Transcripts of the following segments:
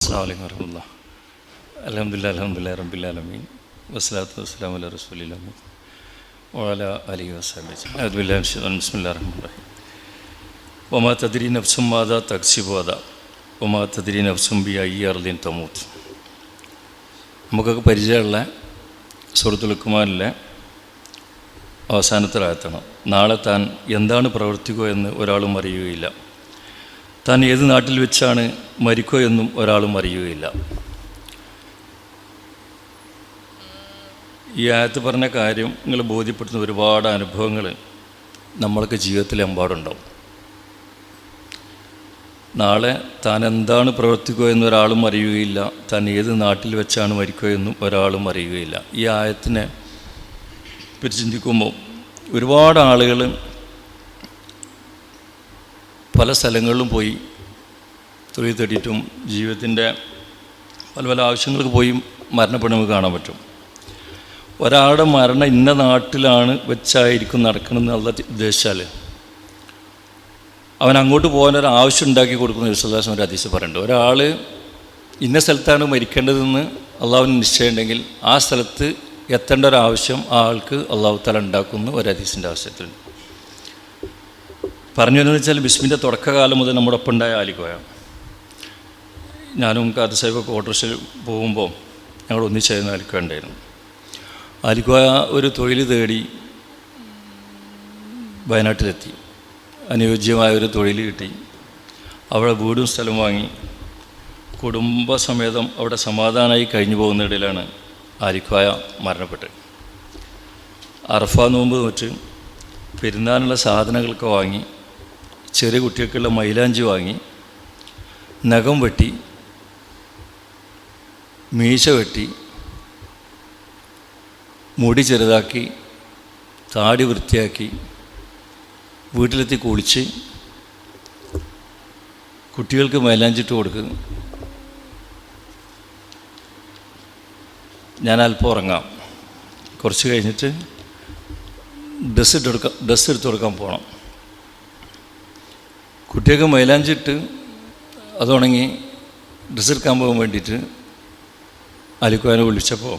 അസ്സലാമു അലൈക്കും വറഹ്മത്തുള്ളാഹി. അൽഹംദുലില്ലാഹി റബ്ബിൽ ആലമീൻ വസ്സലാത്തു വസ്സലാമു അലാ റസൂലില്ലാഹി വഅലാ ആലിഹി വസഹ്ബിഹി അജ്മഈൻ. അഊദു ബില്ലാഹി മിനശ് ശൈത്വാനിർ റജീം. ബിസ്മില്ലാഹിർ റഹ്മാനിർ റഹീം. വമാ തദ്രി നഫ്സും മാദാ തക്സിബു ഗദാ വമാ തദ്രി നഫ്സും ബിഅയ്യി അർദിൻ തമൂത്ത്. നമുക്കൊക്കെ പരിചയമുള്ള സൂറത്തുൽ ലുഖ്മാനിലെ അവസാനത്തെ ആയത്താണ്. നാളെ താൻ എന്താണ് പ്രവർത്തിക്കുക എന്ന് ഒരാളും അറിയുകയില്ല, താൻ ഏത് നാട്ടിൽ വെച്ചാണ് മരിക്കുക എന്നും ഒരാളും അറിയുകയില്ല. ഈ ആയത്ത് പറഞ്ഞ കാര്യം നിങ്ങൾ ബോധ്യപ്പെടുത്തുന്ന ഒരുപാട് അനുഭവങ്ങൾ നമ്മൾക്ക് ജീവിതത്തിലെമ്പാടുണ്ടാവും. നാളെ താൻ എന്താണ് പ്രവർത്തിക്കുക എന്നൊരാളും അറിയുകയില്ല, താൻ ഏത് നാട്ടിൽ വെച്ചാണ് മരിക്കുക എന്നും ഒരാളും അറിയുകയില്ല. ഈ ആയത്തിനെ പറ്റി ചിന്തിക്കുമ്പോൾ ഒരുപാട് ആളുകൾ പല സ്ഥലങ്ങളിലും പോയി തൊഴിൽ തേടിയിട്ടും ജീവിതത്തിൻ്റെ പല പല ആവശ്യങ്ങൾക്ക് പോയി മരണപ്പെട്ട് നമുക്ക് കാണാൻ പറ്റും. ഒരാളുടെ മരണം ഇന്ന നാട്ടിലാണ് വെച്ചായിരിക്കും നടക്കണമെന്നുള്ള ഉദ്ദേശിച്ചാൽ അവൻ അങ്ങോട്ട് പോകാനൊരു ആവശ്യം ഉണ്ടാക്കി കൊടുക്കുന്ന വിശ്വാസം ഒരു ഹദീസ് പറയുന്നുണ്ട്. ഒരാൾ ഇന്ന സ്ഥലത്താണ് മരിക്കേണ്ടതെന്ന് അള്ളാഹുവിന് നിശ്ചയമുണ്ടെങ്കിൽ ആ സ്ഥലത്ത് എത്തേണ്ട ഒരാവശ്യം ആ ആൾക്ക് അള്ളാഹു തആല ഉണ്ടാക്കുന്ന ഒരു ഹദീസിൻ്റെ ആവശ്യത്തിലുണ്ട്. പറഞ്ഞു എന്ന് വെച്ചാൽ ബിസ്മിൻ്റെ തുടക്കകാലം മുതൽ നമ്മുടെ ഒപ്പം ഉണ്ടായ ആലിക്കോയ, ഞാനും കാദർ സാഹിബൊക്കെ ഓട്ടോറിക്ഷയിൽ പോകുമ്പോൾ ഞങ്ങൾ ഒന്നിച്ചായിരുന്നു ആലിക്കോയ ഉണ്ടായിരുന്നു. ആലിക്കോയ ഒരു തൊഴിൽ തേടി വയനാട്ടിലെത്തി. അനുയോജ്യമായ ഒരു തൊഴിൽ കിട്ടി. അവിടെ വീടും സ്ഥലം വാങ്ങി കുടുംബസമേതം അവിടെ സമാധാനമായി കഴിഞ്ഞു പോകുന്നതിടയിലാണ് ആലിക്കോയ മരണപ്പെട്ടത്. അറഫ നോമ്പ് നോറ്റ് പെരുന്നാളിനുള്ള സാധനങ്ങളൊക്കെ വാങ്ങി, ചെറിയ കുട്ടികൾക്കുള്ള മൈലാഞ്ചി വാങ്ങി, നഖം വെട്ടി, മീശ വെട്ടി, മുടി ചെറുതാക്കി, താടി വൃത്തിയാക്കി, വീട്ടിലെത്തി കുളിച്ച് കുട്ടികൾക്ക് മൈലാഞ്ചിട്ട് കൊടുക്കുന്നു. ഞാൻ അല്പം ഉറങ്ങാം, കുറച്ച് കഴിഞ്ഞിട്ട് ഡ്രസ്സ് എടുത്ത് കൊടുക്കാൻ പോകണം. കുട്ടികൾക്ക് മൈലാഞ്ചിട്ട് അതുണങ്ങി ഡ്രസ്സ് എടുക്കാൻ പോകാൻ വേണ്ടിയിട്ട് ആലിക്കോയനെ വിളിച്ചപ്പോൾ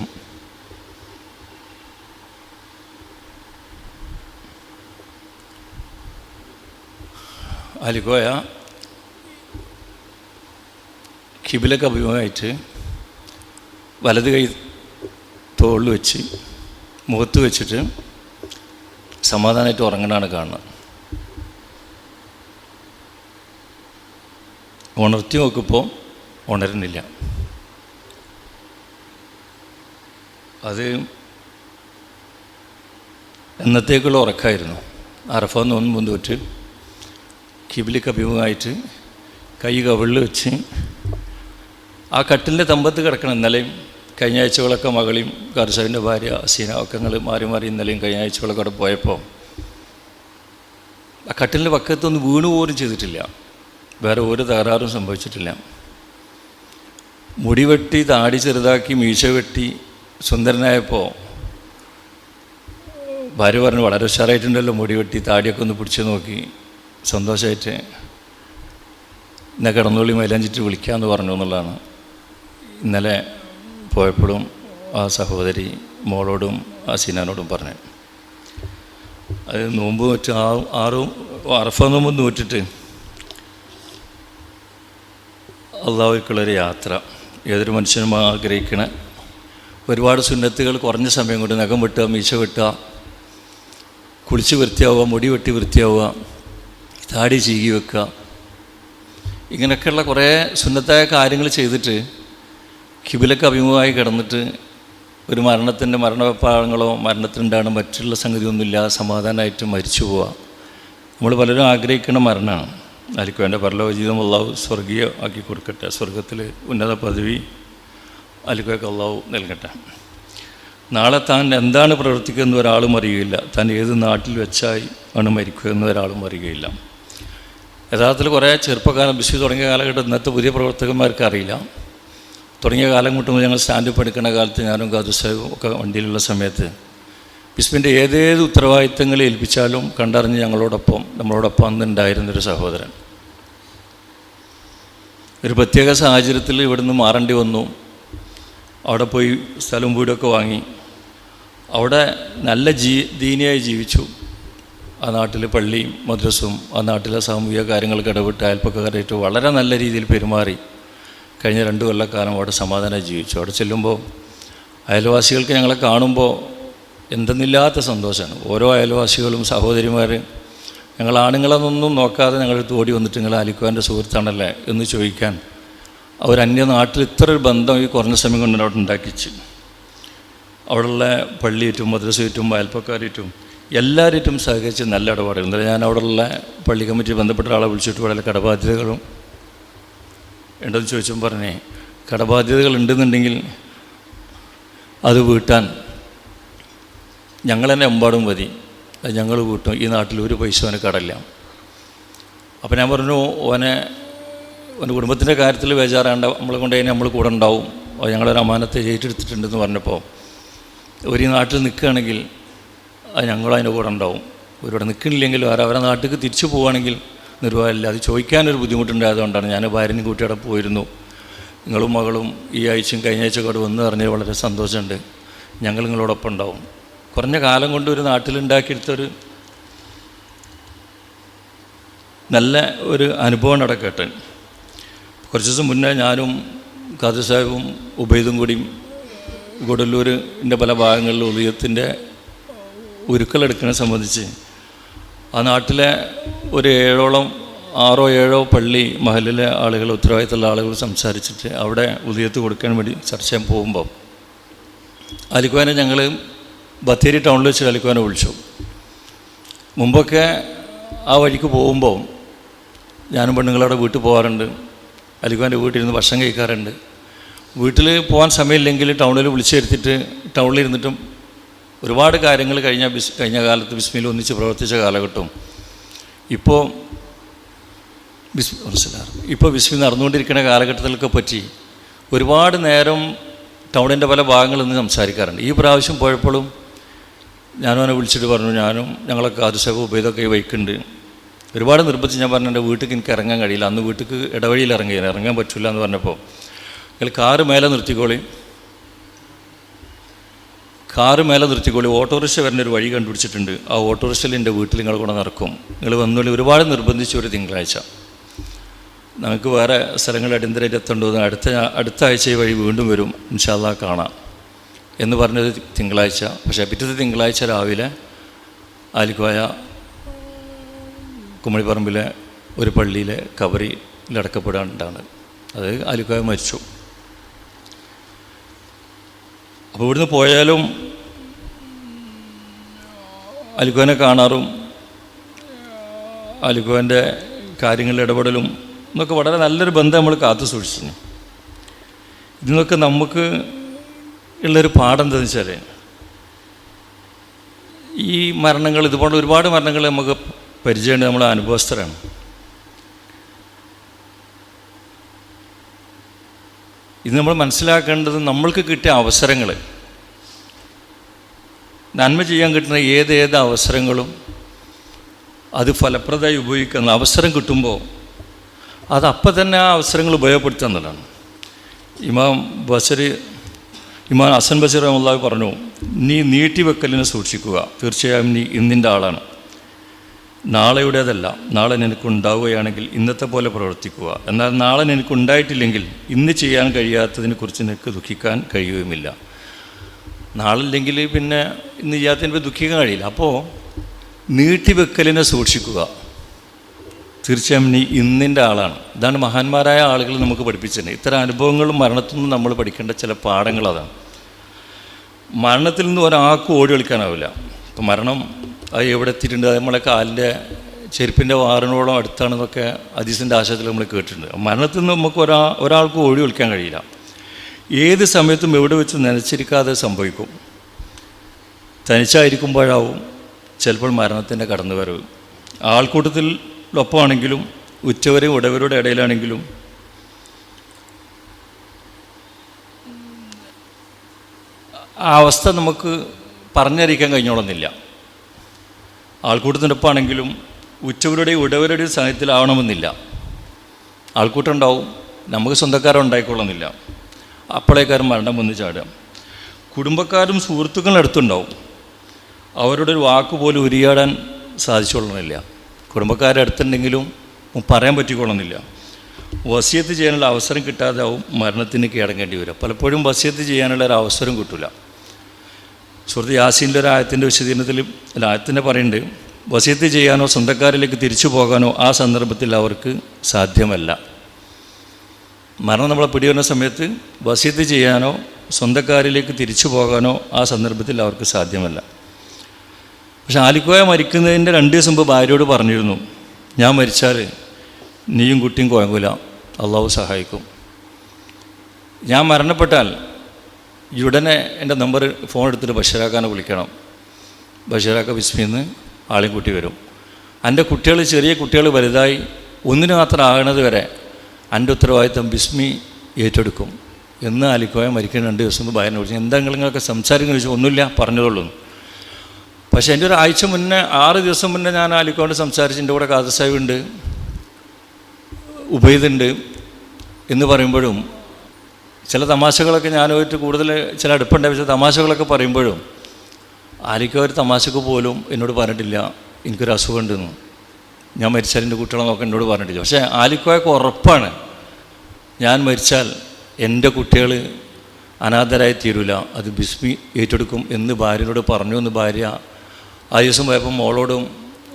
ആലിക്കോയ ഖിബിലക്ക് അഭിമുഖമായിട്ട് വലത് കൈ തോളിൽ വെച്ച് മുഖത്ത് വെച്ചിട്ട് സമാധാനമായിട്ട് ഉറങ്ങണതാണ് കാണുന്നത്. ഉണർത്തി നോക്കുമ്പോൾ ഉണരുന്നില്ല. അത് എന്നത്തേക്കുള്ള ഉറക്കമായിരുന്നു. അറഫ നോമ്പ് മുൻപോട്ട് കിബിലിക്ക് അഭിമുഖമായിട്ട് കൈ കവിളിൽ വെച്ച് ആ കട്ടിലിൻ്റെ തമ്പത്ത് കിടക്കണം. ഇന്നലെയും കഴിഞ്ഞ ആഴ്ചകളൊക്കെ മകളെയും കാർസാവിൻ്റെ ഭാര്യ സീന ഒക്കെ ഞങ്ങൾ മാറി മാറി ഇന്നലെയും കഴിഞ്ഞ ആഴ്ചകളൊക്കെ അവിടെ പോയപ്പോൾ ആ കട്ടിലിൻ്റെ പക്കത്തൊന്നും വീണു പോലും ചെയ്തിട്ടില്ല, വേറെ ഒരു തകരാറും സംഭവിച്ചിട്ടില്ല. മുടി വെട്ടി, താടി ചെറുതാക്കി, മീശ വെട്ടി സുന്ദരനായപ്പോൾ ഭാര്യ പറഞ്ഞു, വളരെ ഉഷാറായിട്ടുണ്ടല്ലോ, മുടി വെട്ടി താടിയൊക്കെ ഒന്ന് പിടിച്ച് നോക്കി സന്തോഷമായിട്ട് എന്നെ കിടന്നുള്ളി മൈലാഞ്ചിട്ട് വിളിക്കാമെന്ന് പറഞ്ഞു എന്നുള്ളതാണ് ഇന്നലെ പോയപ്പോഴും ആ സഹോദരി മോളോടും ആ സീനാനോടും പറഞ്ഞു. അത് നോമ്പ് വെച്ച് അറഫ നോമ്പ് നോറ്റിട്ട് അള്ളാഹുക്കുള്ളൊരു യാത്ര ഏതൊരു മനുഷ്യനും ആഗ്രഹിക്കണ ഒരുപാട് സുന്നത്തുകൾ കുറഞ്ഞ സമയം കൊണ്ട് നഖം വെട്ടുക, മീശ വെട്ടുക, കുളിച്ച് വൃത്തിയാവുക, മുടി വെട്ടി വൃത്തിയാവുക, താടി ചീകി വെക്കുക, ഇങ്ങനെയൊക്കെയുള്ള കുറേ സുന്നത്തായ കാര്യങ്ങൾ ചെയ്തിട്ട് ഖിബിലക്ക് അഭിമുഖമായി കിടന്നിട്ട് ഒരു മരണവെപ്പാളങ്ങളോ മരണത്തിനുണ്ടാകുന്ന മറ്റുള്ള സംഗതിയൊന്നുമില്ലാതെ സമാധാനമായിട്ട് മരിച്ചു പോവുക. നമ്മൾ പലരും ആഗ്രഹിക്കുന്ന മരണമാണ്. ആലിക്കോയൻ്റെ പരലോക ജീവിതം അള്ളാഹു സ്വർഗീയ ആക്കി കൊടുക്കട്ടെ, സ്വർഗത്തിൽ ഉന്നത പദവി ആലിക്കോയ്ക്ക് അള്ളാഹു നൽകട്ടെ. നാളെ താൻ എന്താണ് പ്രവർത്തിക്കുന്നത് ഒരാളും അറിയുകയില്ല, താൻ ഏത് നാട്ടിൽ വെച്ചായി ആണ് മരിക്കുക എന്ന് ഒരാളും അറിയുകയില്ല. യഥാർത്ഥത്തിൽ കുറേ ചെറുപ്പക്കാലം ബിസി തുടങ്ങിയ കാലഘട്ടം ഇന്നത്തെ പുതിയ പ്രവർത്തകന്മാർക്ക് അറിയില്ല. തുടങ്ങിയ കാലം കൂട്ടുമ്പോൾ ഞങ്ങൾ സ്റ്റാൻഡപ്പ് എടുക്കുന്ന കാലത്ത് ഞാനും കാദർ സാഹിബും ഒക്കെ വണ്ടിയിലുള്ള സമയത്ത് ബിസ്മിൻ്റെ ഏതേത് ഉത്തരവാദിത്തങ്ങൾ ഏൽപ്പിച്ചാലും കണ്ടറിഞ്ഞ് നമ്മളോടൊപ്പം അന്നുണ്ടായിരുന്നൊരു സഹോദരൻ. ഒരു പ്രത്യേക സാഹചര്യത്തിൽ ഇവിടുന്ന് മാറേണ്ടി വന്നു. അവിടെ പോയി സ്ഥലവും വീടൊക്കെ വാങ്ങി അവിടെ നല്ല ദീനിയായി ജീവിച്ചു. ആ നാട്ടിൽ പള്ളിയും മദ്രസും ആ നാട്ടിലെ സാമൂഹിക കാര്യങ്ങൾക്ക് ഇടപെട്ട് അയൽപ്പക്കാരായിട്ട് വളരെ നല്ല രീതിയിൽ പെരുമാറി കഴിഞ്ഞ 2 കൊല്ലക്കാലം അവിടെ സമാധാനമായി ജീവിച്ചു. അവിടെ ചെല്ലുമ്പോൾ അയൽവാസികൾക്ക് ഞങ്ങളെ കാണുമ്പോൾ എന്തെന്നില്ലാത്ത സന്തോഷമാണ്. ഓരോ അയൽവാസികളും സഹോദരിമാർ ഞങ്ങൾ ആണുങ്ങളെന്നൊന്നും നോക്കാതെ ഞങ്ങളടുത്ത് ഓടി വന്നിട്ട് നിങ്ങൾ അലിക്കുവാൻ്റെ സുഹൃത്താണല്ലേ എന്ന് ചോദിക്കാൻ അവർ അന്യ നാട്ടിൽ ഇത്ര ഒരു ബന്ധം ഈ കുറഞ്ഞ സമയം കൊണ്ട് അവിടെ ഉണ്ടാക്കിച്ചു. അവിടെയുള്ള പള്ളിയേറ്റും മദ്രസയേറ്റും അയൽപ്പക്കാരേറ്റും എല്ലാവരേറ്റും സഹകരിച്ച് നല്ല ഇടപാടുകൾ. എന്നാലും ഞാൻ അവിടെയുള്ള പള്ളി കമ്മിറ്റി ബന്ധപ്പെട്ട ആളെ വിളിച്ചിട്ട് വളരെ കടബാധ്യതകളും ഉണ്ടെന്ന് ചോദിച്ചും പറഞ്ഞേ കടബാധ്യതകൾ ഉണ്ടെന്നുണ്ടെങ്കിൽ അത് വീട്ടാൻ ഞങ്ങൾ തന്നെ എമ്പാടും മതി, അത് ഞങ്ങൾ വീട്ടും. ഈ നാട്ടിൽ ഒരു പൈസ അവന് കടല്ല. അപ്പം ഞാൻ പറഞ്ഞു ഓനെ കുടുംബത്തിൻ്റെ കാര്യത്തിൽ ബേജാറാണ്ട, നമ്മളെ കൊണ്ട് കഴിഞ്ഞാൽ നമ്മൾ കൂടെ ഉണ്ടാവും, അത് ഞങ്ങളൊരു അമാനത്തെ ഏറ്റെടുത്തിട്ടുണ്ടെന്ന് പറഞ്ഞപ്പോൾ ഒരു നാട്ടിൽ നിൽക്കുകയാണെങ്കിൽ അത് ഞങ്ങളും അതിൻ്റെ കൂടെ ഉണ്ടാവും. ഒരുവിടെ നിൽക്കുന്നില്ലെങ്കിൽ അവരെ നാട്ടിലേക്ക് തിരിച്ചു പോവുകയാണെങ്കിൽ നിർവാഹമില്ല. അത് ചോദിക്കാനൊരു ബുദ്ധിമുട്ടുണ്ടായതുകൊണ്ടാണ് ഞാൻ ഭാര്യനും കൂട്ടിയുടെ പോയിരുന്നു. നിങ്ങളും മകളും ഈ ആഴ്ചയും കഴിഞ്ഞ ആഴ്ച കൂടെ വന്ന് പറഞ്ഞത് വളരെ സന്തോഷമുണ്ട്, ഞങ്ങൾ നിങ്ങളോടൊപ്പം ഉണ്ടാവും. കുറഞ്ഞ കാലം കൊണ്ട് ഒരു നാട്ടിലുണ്ടാക്കിയെടുത്തൊരു നല്ല ഒരു അനുഭവം നടക്കട്ടെ. കുറച്ച് ദിവസം മുന്നേ ഞാനും ഖാദർ സാഹിബും ഉബൈദും കൂടിയും ഗുഡല്ലൂരിൻ്റെ പല ഭാഗങ്ങളിൽ ഉദയത്തിൻ്റെ ഉരുക്കളെടുക്കുന്നതിനെ സംബന്ധിച്ച് ആ നാട്ടിലെ ഒരു 6-7 പള്ളി മഹലിലെ ആളുകൾ, ഉത്തരവാദിത്തമുള്ള ആളുകൾ സംസാരിച്ചിട്ട് അവിടെ ഉദയത്ത് കൊടുക്കാൻ വേണ്ടി ചർച്ച ചെയ്യാൻ പോകുമ്പോൾ അലിക്കുവാനെ ഞങ്ങൾ ബത്തേരി ടൗണിൽ വെച്ച് അലിക്കുവാനെ വിളിച്ചു. മുമ്പൊക്കെ ആ വഴിക്ക് പോകുമ്പോൾ ഞാനും പെണ്ണുങ്ങളവിടെ വീട്ടിൽ പോകാറുണ്ട്, അലിക്കുവാൻ്റെ വീട്ടിലിരുന്ന് ഭക്ഷണം കഴിക്കാറുണ്ട്. വീട്ടിൽ പോകാൻ സമയമില്ലെങ്കിൽ ടൗണിൽ വിളിച്ചു വരുത്തിയിട്ട് ടൗണിലിരുന്നിട്ടും ഒരുപാട് കാര്യങ്ങൾ കഴിഞ്ഞ കാലത്ത് ബിസ്മിയിൽ ഒന്നിച്ച് പ്രവർത്തിച്ച കാലഘട്ടം ഇപ്പോൾ ബിസ്മി നടന്നുകൊണ്ടിരിക്കുന്ന കാലഘട്ടത്തിലൊക്കെ പറ്റി ഒരുപാട് നേരം ടൗണിൻ്റെ പല ഭാഗങ്ങളിൽ നിന്ന് സംസാരിക്കാറുണ്ട്. ഈ പ്രാവശ്യം പോയപ്പോഴും ഞാനും അവനെ വിളിച്ചിട്ട് പറഞ്ഞു, ഞാനും ഞങ്ങളൊക്കെ ഖാദർ ഉപയോഗമൊക്കെ വയ്ക്കുന്നുണ്ട്. ഒരുപാട് നിർബന്ധിച്ച് ഞാൻ പറഞ്ഞു എൻ്റെ വീട്ടിലേക്ക് എനിക്ക് ഇറങ്ങാൻ കഴിയില്ല, അന്ന് വീട്ടിലേക്ക് ഇടവഴിയിൽ ഇറങ്ങാൻ പറ്റില്ല എന്ന് പറഞ്ഞപ്പോൾ നിങ്ങൾ കാറ് മേലെ നിർത്തിക്കോളി, ഓട്ടോറിക്ഷ വരുന്ന ഒരു വഴി കണ്ടുപിടിച്ചിട്ടുണ്ട്, ആ ഓട്ടോറിക്ഷയിൽ എൻ്റെ വീട്ടിൽ നിങ്ങൾ കൂടെ നടക്കും, നിങ്ങൾ വന്നോളി. ഒരുപാട് നിർബന്ധിച്ചു. ഒരു തിങ്കളാഴ്ച നമുക്ക് വേറെ സ്ഥലങ്ങൾ അടിയന്തരമായിട്ട് എത്തേണ്ടത് അടുത്ത ആഴ്ച ഈ വഴി വീണ്ടും വരും, ഇൻഷാ അല്ലാഹ് കാണാം എന്ന് പറഞ്ഞത് തിങ്കളാഴ്ച. പക്ഷേ പിറ്റത്തെ തിങ്കളാഴ്ച രാവിലെ ആലിക്കോയ കുമളിപ്പറമ്പിലെ ഒരു പള്ളിയിലെ ഖബറിൽ അടക്കപ്പെടാനുണ്ടാണ്. അത് ആലിക്കോയ മരിച്ചു. അപ്പോൾ ഇവിടുന്ന് പോയാലും അലിക്കോനെ കാണാറും അലിക്കോൻ്റെ കാര്യങ്ങളിൽ ഇടപെടലും എന്നൊക്കെ വളരെ നല്ലൊരു ബന്ധം നമ്മൾ കാത്തു സൂക്ഷിച്ചു. ഇതിനൊക്കെ നമുക്ക് ഉള്ളൊരു പാഠം എന്താണെന്ന് വെച്ചാൽ ഈ മരണങ്ങൾ, ഇതുപോലെ ഒരുപാട് മരണങ്ങൾ നമുക്ക് പരിചയമുണ്ട്, നമ്മൾ അനുഭവസ്ഥരാണ്. ഇത് നമ്മൾ മനസ്സിലാക്കേണ്ടത് നമ്മൾക്ക് കിട്ടിയ അവസരങ്ങൾ, നന്മ ചെയ്യാൻ കിട്ടുന്ന ഏത് അവസരങ്ങളും അത് ഫലപ്രദമായി ഉപയോഗിക്കുന്ന അവസരം കിട്ടുമ്പോൾ അതപ്പം തന്നെ ആ അവസരങ്ങൾ ഉപയോഗപ്പെടുത്തുക എന്നുള്ളതാണ്. ഇമാം ഹസൻ ബസീർ റഹ്മത്തുള്ളാഹി പറഞ്ഞു, നീ നീട്ടിവെക്കലിനെ സൂക്ഷിക്കുക, തീർച്ചയായും നീ ഇന്നിൻ്റെ ആളാണ്, നാളെയുടേതല്ല. നാളെ നിനക്കുണ്ടാവുകയാണെങ്കിൽ ഇന്നത്തെ പോലെ പ്രവർത്തിക്കുക, എന്നാൽ നാളെ നിനക്കുണ്ടായിട്ടില്ലെങ്കിൽ ഇന്ന് ചെയ്യാൻ കഴിയാത്തതിനെക്കുറിച്ച് നിനക്ക് ദുഃഖിക്കാൻ കഴിയുകയുമില്ല. നാളില്ലെങ്കിൽ പിന്നെ ഇന്ന് ചെയ്യാത്തതിനെ ദുഃഖിക്കാൻ കഴിയില്ല. അപ്പോൾ നീട്ടിവെക്കലിനെ സൂക്ഷിക്കുക, തീർച്ചയായും നീ ഇന്നിൻ്റെ ആളാണ്. ഇതാണ് മഹാന്മാരായ ആളുകൾ നമുക്ക് പഠിപ്പിച്ചിട്ടുണ്ട്. ഇത്തരം അനുഭവങ്ങളും മരണത്തിൽ നിന്ന് നമ്മൾ പഠിക്കേണ്ട ചില പാഠങ്ങൾ അതാണ്. മരണത്തിൽ നിന്ന് ഒരാൾക്കും ഓടി കളിക്കാനാവില്ല. ഇപ്പം മരണം അത് എവിടെ എത്തിയിട്ടുണ്ട്, അത് നമ്മളെ കാലിൻ്റെ ചെരുപ്പിൻ്റെ വാറിനോളം അടുത്താണെന്നൊക്കെ ഹദീസിൻ്റെ ആശയത്തിൽ നമ്മൾ കേട്ടിട്ടുണ്ട്. മരണത്തിൽ നിന്ന് നമുക്ക് ഒരാൾക്കും ഓടി കളിക്കാൻ കഴിയില്ല. ഏത് സമയത്തും എവിടെ വെച്ച് നനച്ചിരിക്കാതെ സംഭവിക്കും. തനിച്ചായിരിക്കുമ്പോഴാവും ചിലപ്പോൾ മരണത്തിൻ്റെ കടന്നുവരവ്. ആൾക്കൂട്ടത്തിൽ ഒപ്പമാണെങ്കിലും ഉച്ചവരെയും ഉടവരുടെ ഇടയിലാണെങ്കിലും ആ അവസ്ഥ നമുക്ക് പറഞ്ഞറിയിക്കാൻ കഴിഞ്ഞോളുന്നില്ല. ആൾക്കൂട്ടത്തിനൊപ്പമാണെങ്കിലും ഉച്ചവരുടെയും ഉടവരുടെയും സാന്നിധ്യത്തിലാവണമെന്നില്ല. ആൾക്കൂട്ടം ഉണ്ടാവും, നമുക്ക് സ്വന്തക്കാരും ഉണ്ടായിക്കൊള്ളുന്നില്ല. അപ്പോഴേക്കാരും മരണം വന്ന് ചാടുക. കുടുംബക്കാരും സുഹൃത്തുക്കളും അടുത്തുണ്ടാവും, അവരുടെ ഒരു വാക്ക് പോലും ഉരിയാടാൻ സാധിച്ചുകൊള്ളണമെന്നില്ല. കുടുംബക്കാരുടെ അടുത്തുണ്ടെങ്കിലും പറയാൻ പറ്റിക്കൊള്ളുന്നില്ല. വസിയത്ത് ചെയ്യാനുള്ള അവസരം കിട്ടാതാവും മരണത്തിന് കീഴടങ്ങേണ്ടി വരും. പലപ്പോഴും വസിയത്ത് ചെയ്യാനുള്ള ഒരു അവസരം കിട്ടില്ല. സുഹൃത്ത് യാസീൻ്റെ ഒരു ആയത്തിൻ്റെ വിശദീകരണത്തിൽ ആയത്തിൻ്റെ പറയുന്നുണ്ട്, വസിയത്ത് ചെയ്യാനോ സ്വന്തക്കാരിലേക്ക് തിരിച്ചു പോകാനോ ആ സന്ദർഭത്തിൽ അവർക്ക് സാധ്യമല്ല. മരണം നമ്മളെ പിടിവരുന്ന സമയത്ത് വസിയത്ത് ചെയ്യാനോ സ്വന്തക്കാരിലേക്ക് തിരിച്ചു പോകാനോ ആ സന്ദർഭത്തിൽ അവർക്ക് സാധ്യമല്ല. പക്ഷെ ആലിക്കോയ മരിക്കുന്നതിൻ്റെ 2 ദിവസം മുമ്പ് ഭാര്യയോട് പറഞ്ഞിരുന്നു, ഞാൻ മരിച്ചാൽ നീയും കുട്ടിയും കുഴങ്ങില്ല, അള്ളാഹു സഹായിക്കും. ഞാൻ മരണപ്പെട്ടാൽ ഉടനെ എൻ്റെ നമ്പർ ഫോൺ എടുത്തിട്ട് ബഷീറാക്കാനെ വിളിക്കണം. ബഷീറാക്ക ബിസ്മിന്ന് ആളെയും കൂട്ടി വരും. എൻ്റെ കുട്ടികൾ, ചെറിയ കുട്ടികൾ വലുതായി ഒന്നിനു മാത്രം ആകണത് വരെ എൻ്റെ ഉത്തരവാദിത്തം ബിസ്മി ഏറ്റെടുക്കും എന്ന് ആലിക്കോയ മരിക്കുന്ന 2 ദിവസം മുമ്പ് ഭാര്യനെ വിളിച്ചു. എന്താ നിങ്ങളൊക്കെ സംസാരിക്കുന്ന ചോദിച്ചു. ഒന്നുമില്ല, പറഞ്ഞതുള്ളൂ. പക്ഷേ എൻ്റെ ഒരു ആഴ്ച മുന്നേ, 6 ദിവസം മുന്നേ ഞാൻ ആലിക്കോയോട് സംസാരിച്ച് എൻ്റെ കൂടെ ഖാദർ സാഹിബുണ്ട്, ഉബൈദുണ്ട് എന്ന് പറയുമ്പോഴും ചില തമാശകളൊക്കെ ഞാനുമായിട്ട് കൂടുതൽ ചില അടുപ്പുണ്ടായ ചില തമാശകളൊക്കെ പറയുമ്പോഴും ആലിക്കോയ ഒരു തമാശക്ക് പോലും എന്നോട് പറഞ്ഞിട്ടില്ല എനിക്കൊരു അസുഖമുണ്ടെന്ന്, ഞാൻ മരിച്ചാൽ എൻ്റെ കുട്ടികളെ നോക്കാൻ എന്നോട് പറഞ്ഞിട്ടില്ല. പക്ഷേ ആലിക്കോയൊക്കെ ഉറപ്പാണ് ഞാൻ മരിച്ചാൽ എൻ്റെ കുട്ടികൾ അനാഥരായി തീരില്ല, അത് ബിസ്മി ഏറ്റെടുക്കും എന്ന് ഭാര്യനോട് പറഞ്ഞു. എന്ന് ഭാര്യ ആ ദിവസം പോയപ്പോൾ മോളോടും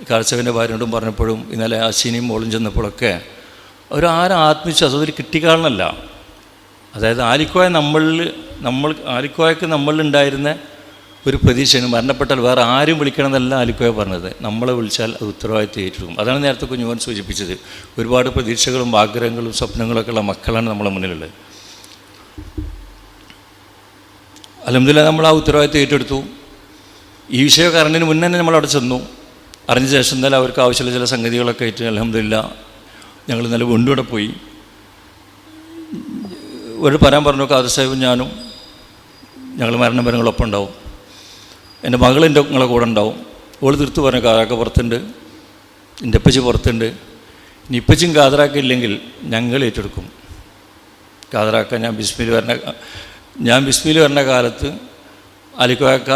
കാഴ്ചവൻ്റെ ഭാര്യനോടും പറഞ്ഞപ്പോഴും ഇന്നലെ അശ്വിനിയും മോളും ചെന്നപ്പോഴൊക്കെ ആരും ആത്മവിശ്വാസം അതൊരു കിട്ടിക്കാളനല്ല. അതായത് ആലിക്കോയക്ക് നമ്മളിലുണ്ടായിരുന്ന ഒരു പ്രതീക്ഷയാണ് മരണപ്പെട്ടാൽ വേറെ ആരും വിളിക്കണമെന്നല്ല ആലിക്കോയ പറഞ്ഞത്, നമ്മളെ വിളിച്ചാൽ അത് ഉത്തരവാദിത്വം ഏറ്റെടുക്കും. അതാണ് നേരത്തെ കുഞ്ഞുമോൻ സൂചിപ്പിച്ചത്. ഒരുപാട് പ്രതീക്ഷകളും ആഗ്രഹങ്ങളും സ്വപ്നങ്ങളൊക്കെ ഉള്ള മക്കളാണ് നമ്മളെ മുന്നിലുള്ളത്. അൽഹംദുലില്ലാഹ് നമ്മൾ ആ ഉത്തരവാദിത്വം ഏറ്റെടുത്തു. ഈ വിഷയമൊക്കെ അറിഞ്ഞതിന് മുന്നേ തന്നെ നമ്മളവിടെ ചെന്നു. അറിഞ്ഞ ശേഷം ഇന്നലെ അവർക്ക് ആവശ്യമുള്ള ചില സംഗതികളൊക്കെ ആയിട്ട് അൽഹംദുലില്ലാഹ് ഞങ്ങൾ ഇന്നലെ കൊണ്ടുകൂടെ പോയി. ഒരു പറയാൻ പറഞ്ഞു, ഖാദർ സാഹിബും ഞാനും ഞങ്ങൾ മരണപരങ്ങളൊപ്പം ഉണ്ടാവും, എൻ്റെ മകൾ എൻ്റെ നിങ്ങളെ കൂടെ ഉണ്ടാവും. ഓൾ തീർത്ത് പറഞ്ഞു, ഖാദറാക്ക പുറത്തുണ്ട്, എൻ്റെ ഇപ്പച്ചി പുറത്തുണ്ട്, ഇനി ഇപ്പച്ചും ഖാദറാക്ക ഇല്ലെങ്കിൽ ഞങ്ങൾ ഏറ്റെടുക്കും. ഖാദറാക്ക ഞാൻ ബിസ്മിയിൽ വരുന്ന കാലത്ത് അലിക്കോയക്ക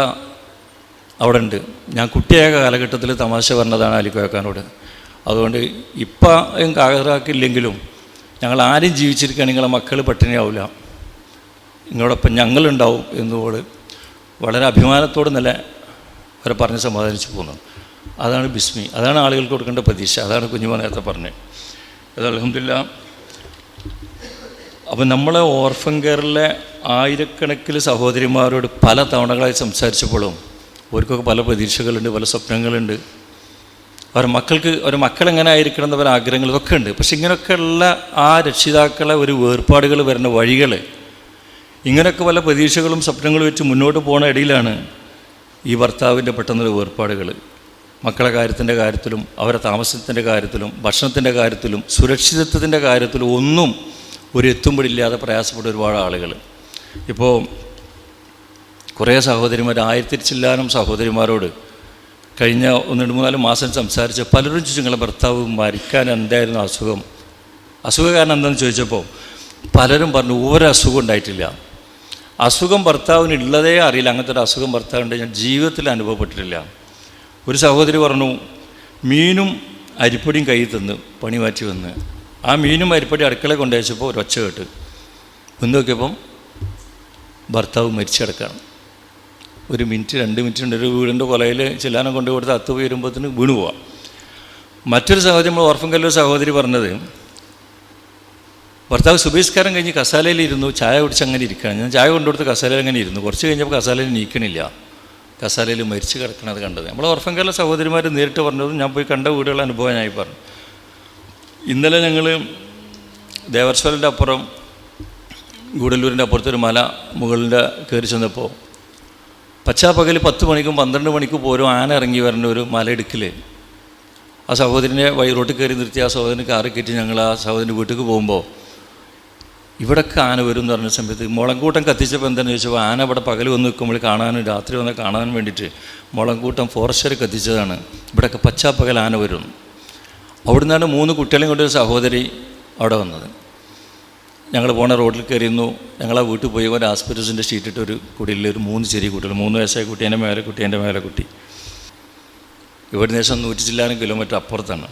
അവിടെ ഉണ്ട്. ഞാൻ കുട്ടിയായ കാലഘട്ടത്തിൽ തമാശ പറഞ്ഞതാണ് അലിക്കോയക്കാനോട്. അതുകൊണ്ട് ഇപ്പം ഖാദറാക്കില്ലെങ്കിലും ഞങ്ങൾ ആരും ജീവിച്ചിരിക്കുകയാണെങ്കിൽ നിങ്ങളെ മക്കൾ പട്ടിണിയാവില്ല, നിങ്ങളോടൊപ്പം ഞങ്ങളുണ്ടാവും എന്നുപോൾ വളരെ അഭിമാനത്തോട് നല്ല അവരെ പറഞ്ഞ് സമാധാനിച്ചു പോകുന്നു. അതാണ് ബിസ്മി, അതാണ് ആളുകൾക്ക് കൊടുക്കേണ്ട പ്രതീക്ഷ. അതാണ് കുഞ്ഞുമോൻ നേരത്തെ പറഞ്ഞത്. അത് അൽഹംദുലില്ലാഹ്. അപ്പം നമ്മളെ ഓർഫൻ കെയറിലെ ആയിരക്കണക്കിന് സഹോദരിമാരോട് പല തവണകളായി സംസാരിച്ചപ്പോഴും അവർക്കൊക്കെ പല പ്രതീക്ഷകളുണ്ട്, പല സ്വപ്നങ്ങളുണ്ട്. അവരുടെ മക്കളെങ്ങനെ ആയിരിക്കണം എന്ന പല ആഗ്രഹങ്ങൾ ഇതൊക്കെ ഉണ്ട്. പക്ഷെ ഇങ്ങനെയൊക്കെയുള്ള ആ രക്ഷിതാക്കളെ ഒരു വേർപാടുകൾ വരുന്ന വഴികൾ, ഇങ്ങനെയൊക്കെ പല പ്രതീക്ഷകളും സ്വപ്നങ്ങളും വെച്ച് മുന്നോട്ട് പോകുന്ന ഇടയിലാണ് ഈ ഭർത്താവിൻ്റെ പെട്ടെന്നൊരു വേർപാടുകൾ. മക്കളെ കാര്യത്തിൻ്റെ കാര്യത്തിലും അവരുടെ താമസത്തിൻ്റെ കാര്യത്തിലും ഭക്ഷണത്തിൻ്റെ കാര്യത്തിലും സുരക്ഷിതത്വത്തിൻ്റെ കാര്യത്തിലും ഒന്നും ഒരു എത്തുമ്പോഴില്ലാതെ പ്രയാസപ്പെട്ട ഒരുപാട് ആളുകൾ. ഇപ്പോൾ കുറേ സഹോദരിമാർ, 1000 ചില്ലാനം സഹോദരിമാരോട് കഴിഞ്ഞ 1-2-3-4 മാസം സംസാരിച്ച് പലരും ചോദിച്ചു, നിങ്ങളെ ഭർത്താവ് മരിക്കാൻ എന്തായിരുന്നു അസുഖം കാരണം എന്താണെന്ന് ചോദിച്ചപ്പോൾ പലരും പറഞ്ഞു ഒരസുഖം ഉണ്ടായിട്ടില്ല, അസുഖം ഭർത്താവിന് ഉള്ളതേ അറിയില്ല, അങ്ങനത്തെ ഒരു അസുഖം ഭർത്താവിൻ്റെ ഞാൻ ജീവിതത്തിൽ അനുഭവപ്പെട്ടിട്ടില്ല. ഒരു സഹോദരി പറഞ്ഞു, മീനും അരിപ്പൊടിയും കയ്യിൽ തന്ന് പണി മാറ്റി വന്ന് ആ മീനും അരിപ്പൊടി അടുക്കള കൊണ്ടുവച്ചപ്പോൾ ഒരൊച്ച കേട്ട് ഒന്ന് നോക്കിയപ്പം ഭർത്താവ് മരിച്ചടക്കാണ്. 1 മിനിറ്റ് 2 മിനിറ്റ് ഉണ്ട്. ഒരു വീടിൻ്റെ കൊലയിൽ ചെല്ലാനം കൊണ്ടു കൊടുത്ത് അത്ത് വരുമ്പോഴത്തേന് വീണു പോവാം. മറ്റൊരു സഹോദരി, നമ്മൾ ഓർഫൻ കല്ലൊരു സഹോദരി പറഞ്ഞത്, ഭർത്താവ് സുബഹിസ്കാരം കഴിഞ്ഞ് കസാലയിലിരുന്നു, ചായ കുടിച്ച് അങ്ങനെ ഇരിക്കുകയാണ്. ഞാൻ ചായ കൊണ്ടുകൊടുത്ത് കസാലയിൽ അങ്ങനെ ഇരുന്നു. കുറച്ച് കഴിഞ്ഞപ്പോൾ കസാലയിൽ നീക്കണില്ല, കസാലയിൽ മരിച്ച് കിടക്കണത് കണ്ടത്. നമ്മൾ ഓർഫൻ കല്ല സഹോദരിമാർ നേരിട്ട് പറഞ്ഞതും ഞാൻ പോയി കണ്ട വീടുകളുടെ അനുഭവം ഞായി പറഞ്ഞു. ഇന്നലെ ഞങ്ങൾ ദേവർശ്വലിൻ്റെ അപ്പുറം ഗൂഡല്ലൂരിൻ്റെ അപ്പുറത്തൊരു മല മുകളിൻ്റെ കയറി ചെന്നപ്പോൾ പച്ചാപ്പകൽ 10 മണിക്കും 12 മണിക്കും പോലും ആന ഇറങ്ങി വരേണ്ട ഒരു മലയിടുക്കിൽ ആ സഹോദരനെ റോട്ടിൽ കയറി നിർത്തി ആ സഹോദരന് കാറി കയറ്റി ഞങ്ങൾ ആ സഹോദരൻ്റെ വീട്ടിലേക്ക് പോകുമ്പോൾ ഇവിടൊക്കെ ആന വരും എന്ന് പറഞ്ഞ സമയത്ത് മുളങ്കൂട്ടം കത്തിച്ചപ്പോൾ എന്താണെന്ന് ചോദിച്ചപ്പോൾ ആന ഇവിടെ പകൽ വന്ന് നിൽക്കുമ്പോൾ കാണാനും രാത്രി വന്ന് കാണാൻ വേണ്ടിയിട്ട് മുളങ്കൂട്ടം ഫോറസ്റ്റർ കത്തിച്ചതാണ്. ഇവിടെയൊക്കെ പച്ചാപ്പകൽ ആന വരും. അവിടെ നിന്നാണ് 3 കുട്ടികളെയും കൊണ്ടൊരു സഹോദരി അവിടെ വന്നത്. ഞങ്ങൾ പോണ റോഡിൽ കയറിയിരുന്നു. ഞങ്ങളാ വീട്ടിൽ പോയി ഒരു ആസ്പിറ്റസിൻ്റെ ഷീറ്റിട്ട് ഒരു കുടിയിൽ ഒരു 3 ചെറിയ കുട്ടികൾ, 3 വയസ്സായ കുട്ടി, എൻ്റെ മേലെ കുട്ടി, എൻ്റെ മേലെ കുട്ടി. ഇവിടുന്ന് ശേഷം 100 ചില്ലാനും കിലോമീറ്റർ അപ്പുറത്താണ്.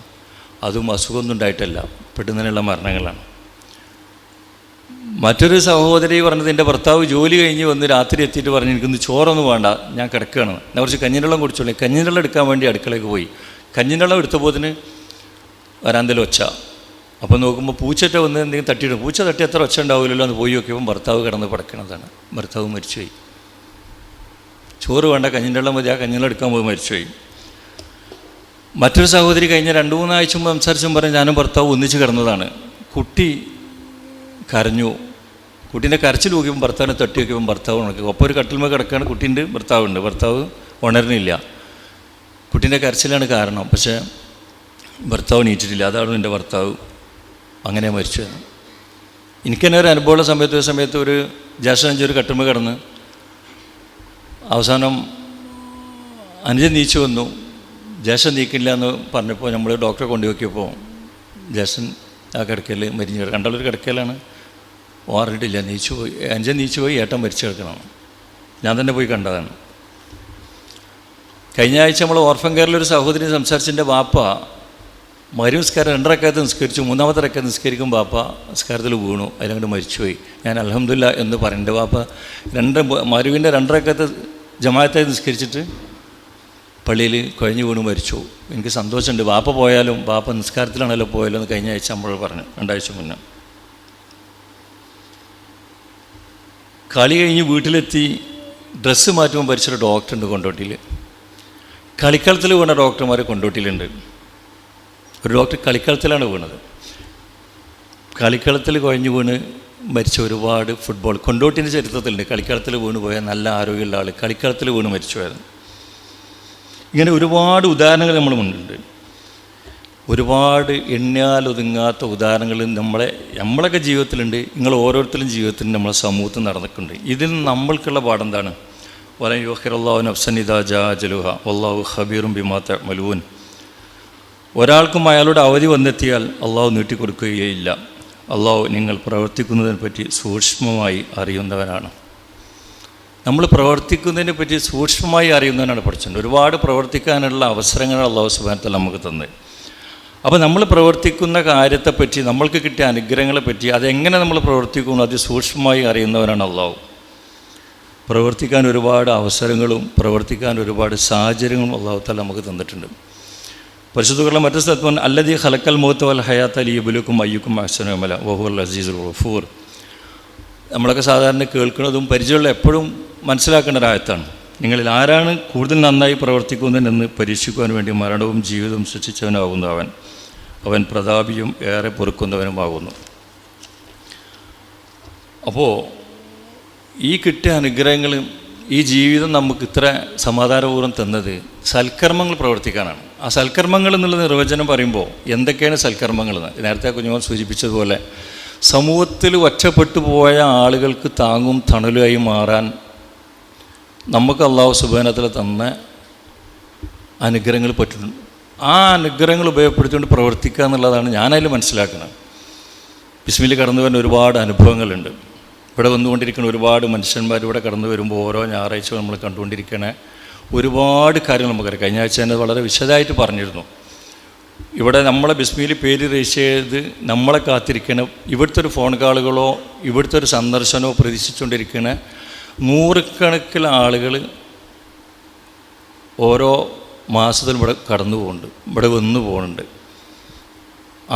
അതും അസുഖമൊന്നും ഉണ്ടായിട്ടല്ല, പെട്ടെന്നുള്ള മരണങ്ങളാണ്. മറ്റൊരു സഹോദരി പറഞ്ഞത്, എൻ്റെ ഭർത്താവ് ജോലി കഴിഞ്ഞ് വന്ന് രാത്രി എത്തിയിട്ട് പറഞ്ഞു, എനിക്കൊന്ന് ചോറൊന്നും വേണ്ട, ഞാൻ കിടക്കുകയാണ്, ഞാൻ കുറച്ച് കഞ്ഞിവെള്ളം കുടിച്ചോളൂ. കഞ്ഞിവെള്ളം എടുക്കാൻ വേണ്ടി അടുക്കളയ്ക്ക് പോയി. കഞ്ഞിവെള്ളം എടുത്തപ്പോത്തിന് വരാന്തയിൽ ഒച്ച. അപ്പോൾ നോക്കുമ്പോൾ പൂച്ചറ്റ വന്ന് എന്തെങ്കിലും തട്ടിയിട്ട്, പൂച്ച തട്ടി എത്ര ഒച്ച ഉണ്ടാവില്ലല്ലോ എന്ന് പോയി നോക്കിയപ്പോൾ ഭർത്താവ് കിടന്ന് പടക്കണതാണ്. ഭർത്താവ് മരിച്ചുപോയി. ചോറ് വേണ്ട, കഞ്ഞിവെള്ളം മതി, ആ കഞ്ഞിവെള്ളം എടുക്കാൻ പോയി മരിച്ചുപോയി. മറ്റൊരു സഹോദരി കഴിഞ്ഞ 2-3 ആഴ്ച മുമ്പ് സംസാരിച്ചും പറഞ്ഞ് ഞാനും ഭർത്താവ് ഒന്നിച്ച് കിടന്നതാണ്. കുട്ടി കരഞ്ഞു. കുട്ടീൻ്റെ കരച്ചിൽ നോക്കിയപ്പോൾ ഭർത്താവിനെ തട്ടി നോക്കിയപ്പോൾ ഭർത്താവ് ഉണക്കി. ഒപ്പം ഒരു കട്ടിൽമേൽ കിടക്കുകയാണ്, കുട്ടീൻ്റെ ഭർത്താവുണ്ട്. ഭർത്താവ് ഉണരുന്നില്ല. കുട്ടീൻ്റെ കരച്ചിലാണ് കാരണം. പക്ഷേ ഭർത്താവ് നീറ്റിട്ടില്ല. അതാണ് എൻ്റെ ഭർത്താവ്. അങ്ങനെ മരിച്ചു. എനിക്കെന്നെ ഒരു അനുഭവമുള്ള സമയത്ത് ഒരു ജ്യേഷ്ഠൻ ഒരു കട്ടിൽമേൽ കിടന്ന് അവസാനം അനുജൻ നീച്ചു വന്നു. ജ്യേഷ്ഠൻ നീക്കില്ല എന്ന് പറഞ്ഞപ്പോൾ നമ്മൾ ഡോക്ടറെ കൊണ്ടുപോക്കിയപ്പോൾ ജ്യേഷ്ഠൻ ആ കിടക്കയിൽ മരിഞ്ഞു. രണ്ടാളൊരു കിടക്കയിലാണ്. ഓർമ്മയിട്ടില്ല, നീച്ചു പോയി. അനുജൻ നീച്ചു പോയി, ഏട്ടൻ മരിച്ചു കിടക്കണം. ഞാൻ തന്നെ പോയി കണ്ടതാണ്. കഴിഞ്ഞ ആഴ്ച നമ്മൾ ഓർഫൻ കെയറിലൊരു സഹോദരി സംസാരിച്ചതിൻ്റെ വാപ്പ മരുനിസ്കാരം 2 റക്അത്ത് നിസ്കരിച്ചു. 3-ാമത്തെ റക്അത്ത് നിസ്കരിക്കും വാപ്പ നിസ്കാരത്തിൽ വീണു, അതിലങ്ങോട്ട് മരിച്ചുപോയി. ഞാൻ അൽഹംദുലില്ലാ എന്ന് പറയേണ്ട വാപ്പ മരുവിൻ്റെ 2 റക്അത്ത് ജമാഅത്തായി നിസ്കരിച്ചിട്ട് പള്ളിയിൽ കുഴഞ്ഞു വീണു മരിച്ചു. എനിക്ക് സന്തോഷമുണ്ട്. വാപ്പ പോയാലും വാപ്പ നിസ്കാരത്തിലാണല്ലോ പോയാലോ എന്ന് കഴിഞ്ഞ ആഴ്ച നമ്മൾ പറഞ്ഞു, 2 ആഴ്ച മുന്നേ. കളി കഴിഞ്ഞ് വീട്ടിലെത്തി ഡ്രസ്സ് മാറ്റുമ്പോൾ മരിച്ചൊരു ഡോക്ടറുണ്ട് കൊണ്ടോട്ടിയിൽ. കളിക്കളത്തിൽ വീണ ഡോക്ടർമാർ കൊണ്ടോട്ടിയിലുണ്ട്. ഒരു ഡോക്ടർ കളിക്കളത്തിലാണ് വീണത്. കളിക്കളത്തിൽ കുഴഞ്ഞു വീണ് മരിച്ച ഒരുപാട് ഫുട്ബോൾ കൊണ്ടോട്ടിൻ്റെ ചരിത്രത്തിലുണ്ട്. കളിക്കളത്തിൽ വീണ് പോയ നല്ല ആരോഗ്യമുള്ള ആൾ കളിക്കളത്തിൽ വീണ് മരിച്ചുപോയത്. ഇങ്ങനെ ഒരുപാട് ഉദാഹരണങ്ങൾ നമ്മുടെ മുന്നിലുണ്ട്. ഒരുപാട് എണ്ണിയാലൊതുങ്ങാത്ത ഉദാഹരണങ്ങൾ നമ്മളൊക്കെ ജീവിതത്തിലുണ്ട്. നിങ്ങൾ ഓരോരുത്തരും ജീവിതത്തിൽ നമ്മളെ സമൂഹത്തിൽ നടന്നിട്ടുണ്ട്. ഇതിൽ നമ്മൾക്കുള്ള പാടെന്താണ്? വലൻ യുഖിറല്ലാഹു നഫ്സൻ ഇദാ ജാ അജലുഹ വല്ലാഹു ഖബീറും ബിമാ തഅമലൂൻ. ഒരാൾക്കും അയാളുടെ അവധി വന്നെത്തിയാൽ അള്ളാഹു നീട്ടിക്കൊടുക്കുകയില്ല. അള്ളാഹു നിങ്ങൾ പ്രവർത്തിക്കുന്നതിനെപ്പറ്റി സൂക്ഷ്മമായി അറിയുന്നവനാണ്. നമ്മൾ പ്രവർത്തിക്കുന്നതിനെ പറ്റി സൂക്ഷ്മമായി അറിയുന്നവനാണ് പഠിച്ചത്. ഒരുപാട് പ്രവർത്തിക്കാനുള്ള അവസരങ്ങൾ അള്ളാഹു സുബ്ഹാനഹു വ തആല നമുക്ക് തന്നത്. അപ്പോൾ നമ്മൾ പ്രവർത്തിക്കുന്ന കാര്യത്തെപ്പറ്റി, നമ്മൾക്ക് കിട്ടിയ അനുഗ്രഹങ്ങളെപ്പറ്റി, അതെങ്ങനെ നമ്മൾ പ്രവർത്തിക്കുന്നു അത് സൂക്ഷ്മമായി അറിയുന്നവനാണ് അള്ളാഹു. പ്രവർത്തിക്കാൻ ഒരുപാട് അവസരങ്ങളും പ്രവർത്തിക്കാൻ ഒരുപാട് സാഹചര്യങ്ങളും അള്ളാഹു തആല നമുക്ക് തന്നിട്ടുണ്ട്. പരിശുദ്ധ മറ്റു സ്ഥലത്ത് അല്ലദീ ഖലഖൽ മൗത വൽ ഹയാത ലിയബ്ലുവക്കും അയ്യുക്കും അഹ്സനു അമല വഹുവൽ അസീസുൽ ഗഫൂർ. നമ്മളൊക്കെ സാധാരണ കേൾക്കുന്നതും പരിചയമുള്ള എപ്പോഴും മനസ്സിലാക്കേണ്ട ഒരായത്താണ്. നിങ്ങളിൽ ആരാണ് കൂടുതൽ നന്നായി പ്രവർത്തിക്കുന്നതെന്ന് പരീക്ഷിക്കുവാൻ വേണ്ടി മരണവും ജീവിതവും സൃഷ്ടിച്ചവനാകുന്നു അവൻ പ്രതാപിയും ഏറെ പൊറുക്കുന്നവനുമാകുന്നു. അപ്പോൾ ഈ കിട്ടിയ അനുഗ്രഹങ്ങൾ, ഈ ജീവിതം നമുക്ക് ഇത്ര സമാധാനപൂർവ്വം തന്നത് സൽക്കർമ്മങ്ങൾ പ്രവർത്തിക്കാനാണ്. ആ സൽക്കർമ്മങ്ങൾ എന്നുള്ള നിർവചനം പറയുമ്പോൾ എന്തൊക്കെയാണ് സൽക്കർമ്മങ്ങൾ? നേരത്തെ കുഞ്ഞുമോൻ സൂചിപ്പിച്ചതുപോലെ സമൂഹത്തിൽ ഒറ്റപ്പെട്ടു പോയ ആളുകൾക്ക് താങ്ങും തണലുമായി മാറാൻ നമുക്ക് അള്ളാഹു സുബ്ഹാനഹു വ തആല തന്ന അനുഗ്രഹങ്ങൾ പറ്റുന്നു. ആ അനുഗ്രഹങ്ങൾ ഉപയോഗപ്പെടുത്തിക്കൊണ്ട് പ്രവർത്തിക്കുക എന്നുള്ളതാണ് ഞാനതിൽ മനസ്സിലാക്കുന്നത്. ബിസ്മിൽ കടന്നു വരുന്ന ഒരുപാട് അനുഭവങ്ങളുണ്ട്. ഇവിടെ വന്നുകൊണ്ടിരിക്കുന്ന ഒരുപാട് മനുഷ്യന്മാർ ഇവിടെ കടന്നു വരുമ്പോൾ ഓരോ ഞായറാഴ്ച നമ്മൾ കണ്ടുകൊണ്ടിരിക്കുന്ന ഒരുപാട് കാര്യങ്ങൾ നമുക്കറിയാം. കഴിഞ്ഞ ആഴ്ച തന്നെ വളരെ വിശദമായിട്ട് പറഞ്ഞിരുന്നു. ഇവിടെ നമ്മളെ ബിസ്മിയിൽ പേര് രജിസ്റ്റർ ചെയ്ത് നമ്മളെ കാത്തിരിക്കുന്ന ഇവിടുത്തെ ഒരു ഫോൺ കോളുകളോ ഇവിടുത്തെ ഒരു സന്ദർശനമോ പ്രതീക്ഷിച്ചുകൊണ്ടിരിക്കുന്ന നൂറുകണക്കിന് ആളുകൾ ഓരോ മാസത്തിലും ഇവിടെ കടന്നു പോകുന്നുണ്ട്, ഇവിടെ വന്നു പോകുന്നുണ്ട്.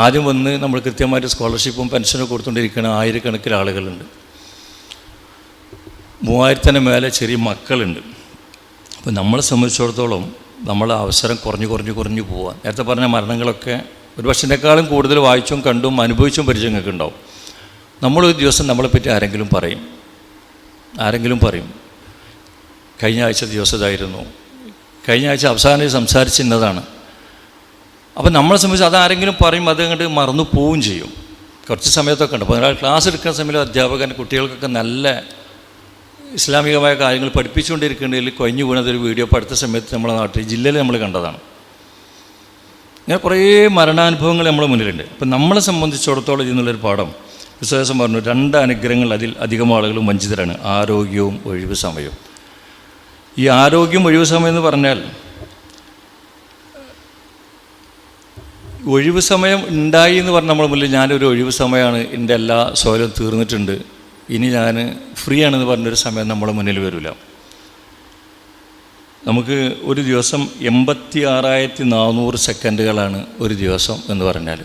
ആദ്യം വന്ന് നമ്മൾ കൃത്യമായിട്ട് സ്കോളർഷിപ്പും പെൻഷനും കൊടുത്തുകൊണ്ടിരിക്കുന്ന ആയിരക്കണക്കിന് ആളുകളുണ്ട്. 3000-ന് മേലെ ചെറിയ മക്കളുണ്ട്. അപ്പോൾ നമ്മളെ സംബന്ധിച്ചിടത്തോളം നമ്മളെ അവസരം കുറഞ്ഞു പോവാൻ. നേരത്തെ പറഞ്ഞ മരണങ്ങളൊക്കെ ഒരു വർഷത്തിനേക്കാളും കൂടുതൽ വായിച്ചും കണ്ടും അനുഭവിച്ചും പരിചയങ്ങൾക്ക് ഉണ്ടാവും. നമ്മളൊരു ദിവസം നമ്മളെപ്പറ്റി ആരെങ്കിലും പറയും കഴിഞ്ഞ ആഴ്ച ദിവസം ഇതായിരുന്നു, കഴിഞ്ഞ ആഴ്ച അവസാനം സംസാരിച്ചിരുന്നതാണ്. അപ്പോൾ നമ്മളെ സംബന്ധിച്ച് അതാരെങ്കിലും പറയും, അത് അങ്ങോട്ട് മറന്നു പോവുകയും ചെയ്യും. കുറച്ച് സമയത്തൊക്കെ ഉണ്ട്. അപ്പോൾ ഒരാൾ ക്ലാസ് എടുക്കുന്ന സമയത്ത് അധ്യാപകൻ കുട്ടികൾക്കൊക്കെ നല്ല ഇസ്ലാമികമായ കാര്യങ്ങൾ പഠിപ്പിച്ചുകൊണ്ടിരിക്കേണ്ടതിൽ കൊഞ്ഞു വീണതൊരു വീഡിയോ ഇപ്പോൾ അടുത്ത സമയത്ത് നമ്മളെ നാട്ടിൽ ജില്ലയിൽ നമ്മൾ കണ്ടതാണ്. ഇങ്ങനെ കുറേ മരണാനുഭവങ്ങൾ നമ്മുടെ മുന്നിലുണ്ട്. അപ്പം നമ്മളെ സംബന്ധിച്ചിടത്തോളം ഇതിനുള്ളൊരു പാഠം, വിശ്വാസം പറഞ്ഞു 2 അനുഗ്രഹങ്ങൾ അതിൽ അധികം ആളുകളും വഞ്ചിതരാണ്: ആരോഗ്യവും ഒഴിവ് സമയവും. ഈ ആരോഗ്യം ഒഴിവ് സമയം എന്ന് പറഞ്ഞാൽ, ഒഴിവ് സമയം ഉണ്ടായി എന്ന് പറഞ്ഞാൽ നമ്മൾ മുന്നിൽ ഞാനൊരു ഒഴിവ് സമയമാണ്, എൻ്റെ എല്ലാ സോലും തീർന്നിട്ടുണ്ട്, ഇനി ഞാൻ ഫ്രീ ആണെന്ന് പറഞ്ഞൊരു സമയം നമ്മുടെ മുന്നിൽ വരില്ല. നമുക്ക് ഒരു ദിവസം 86,400 സെക്കൻഡുകളാണ് ഒരു ദിവസം എന്ന് പറഞ്ഞാൽ.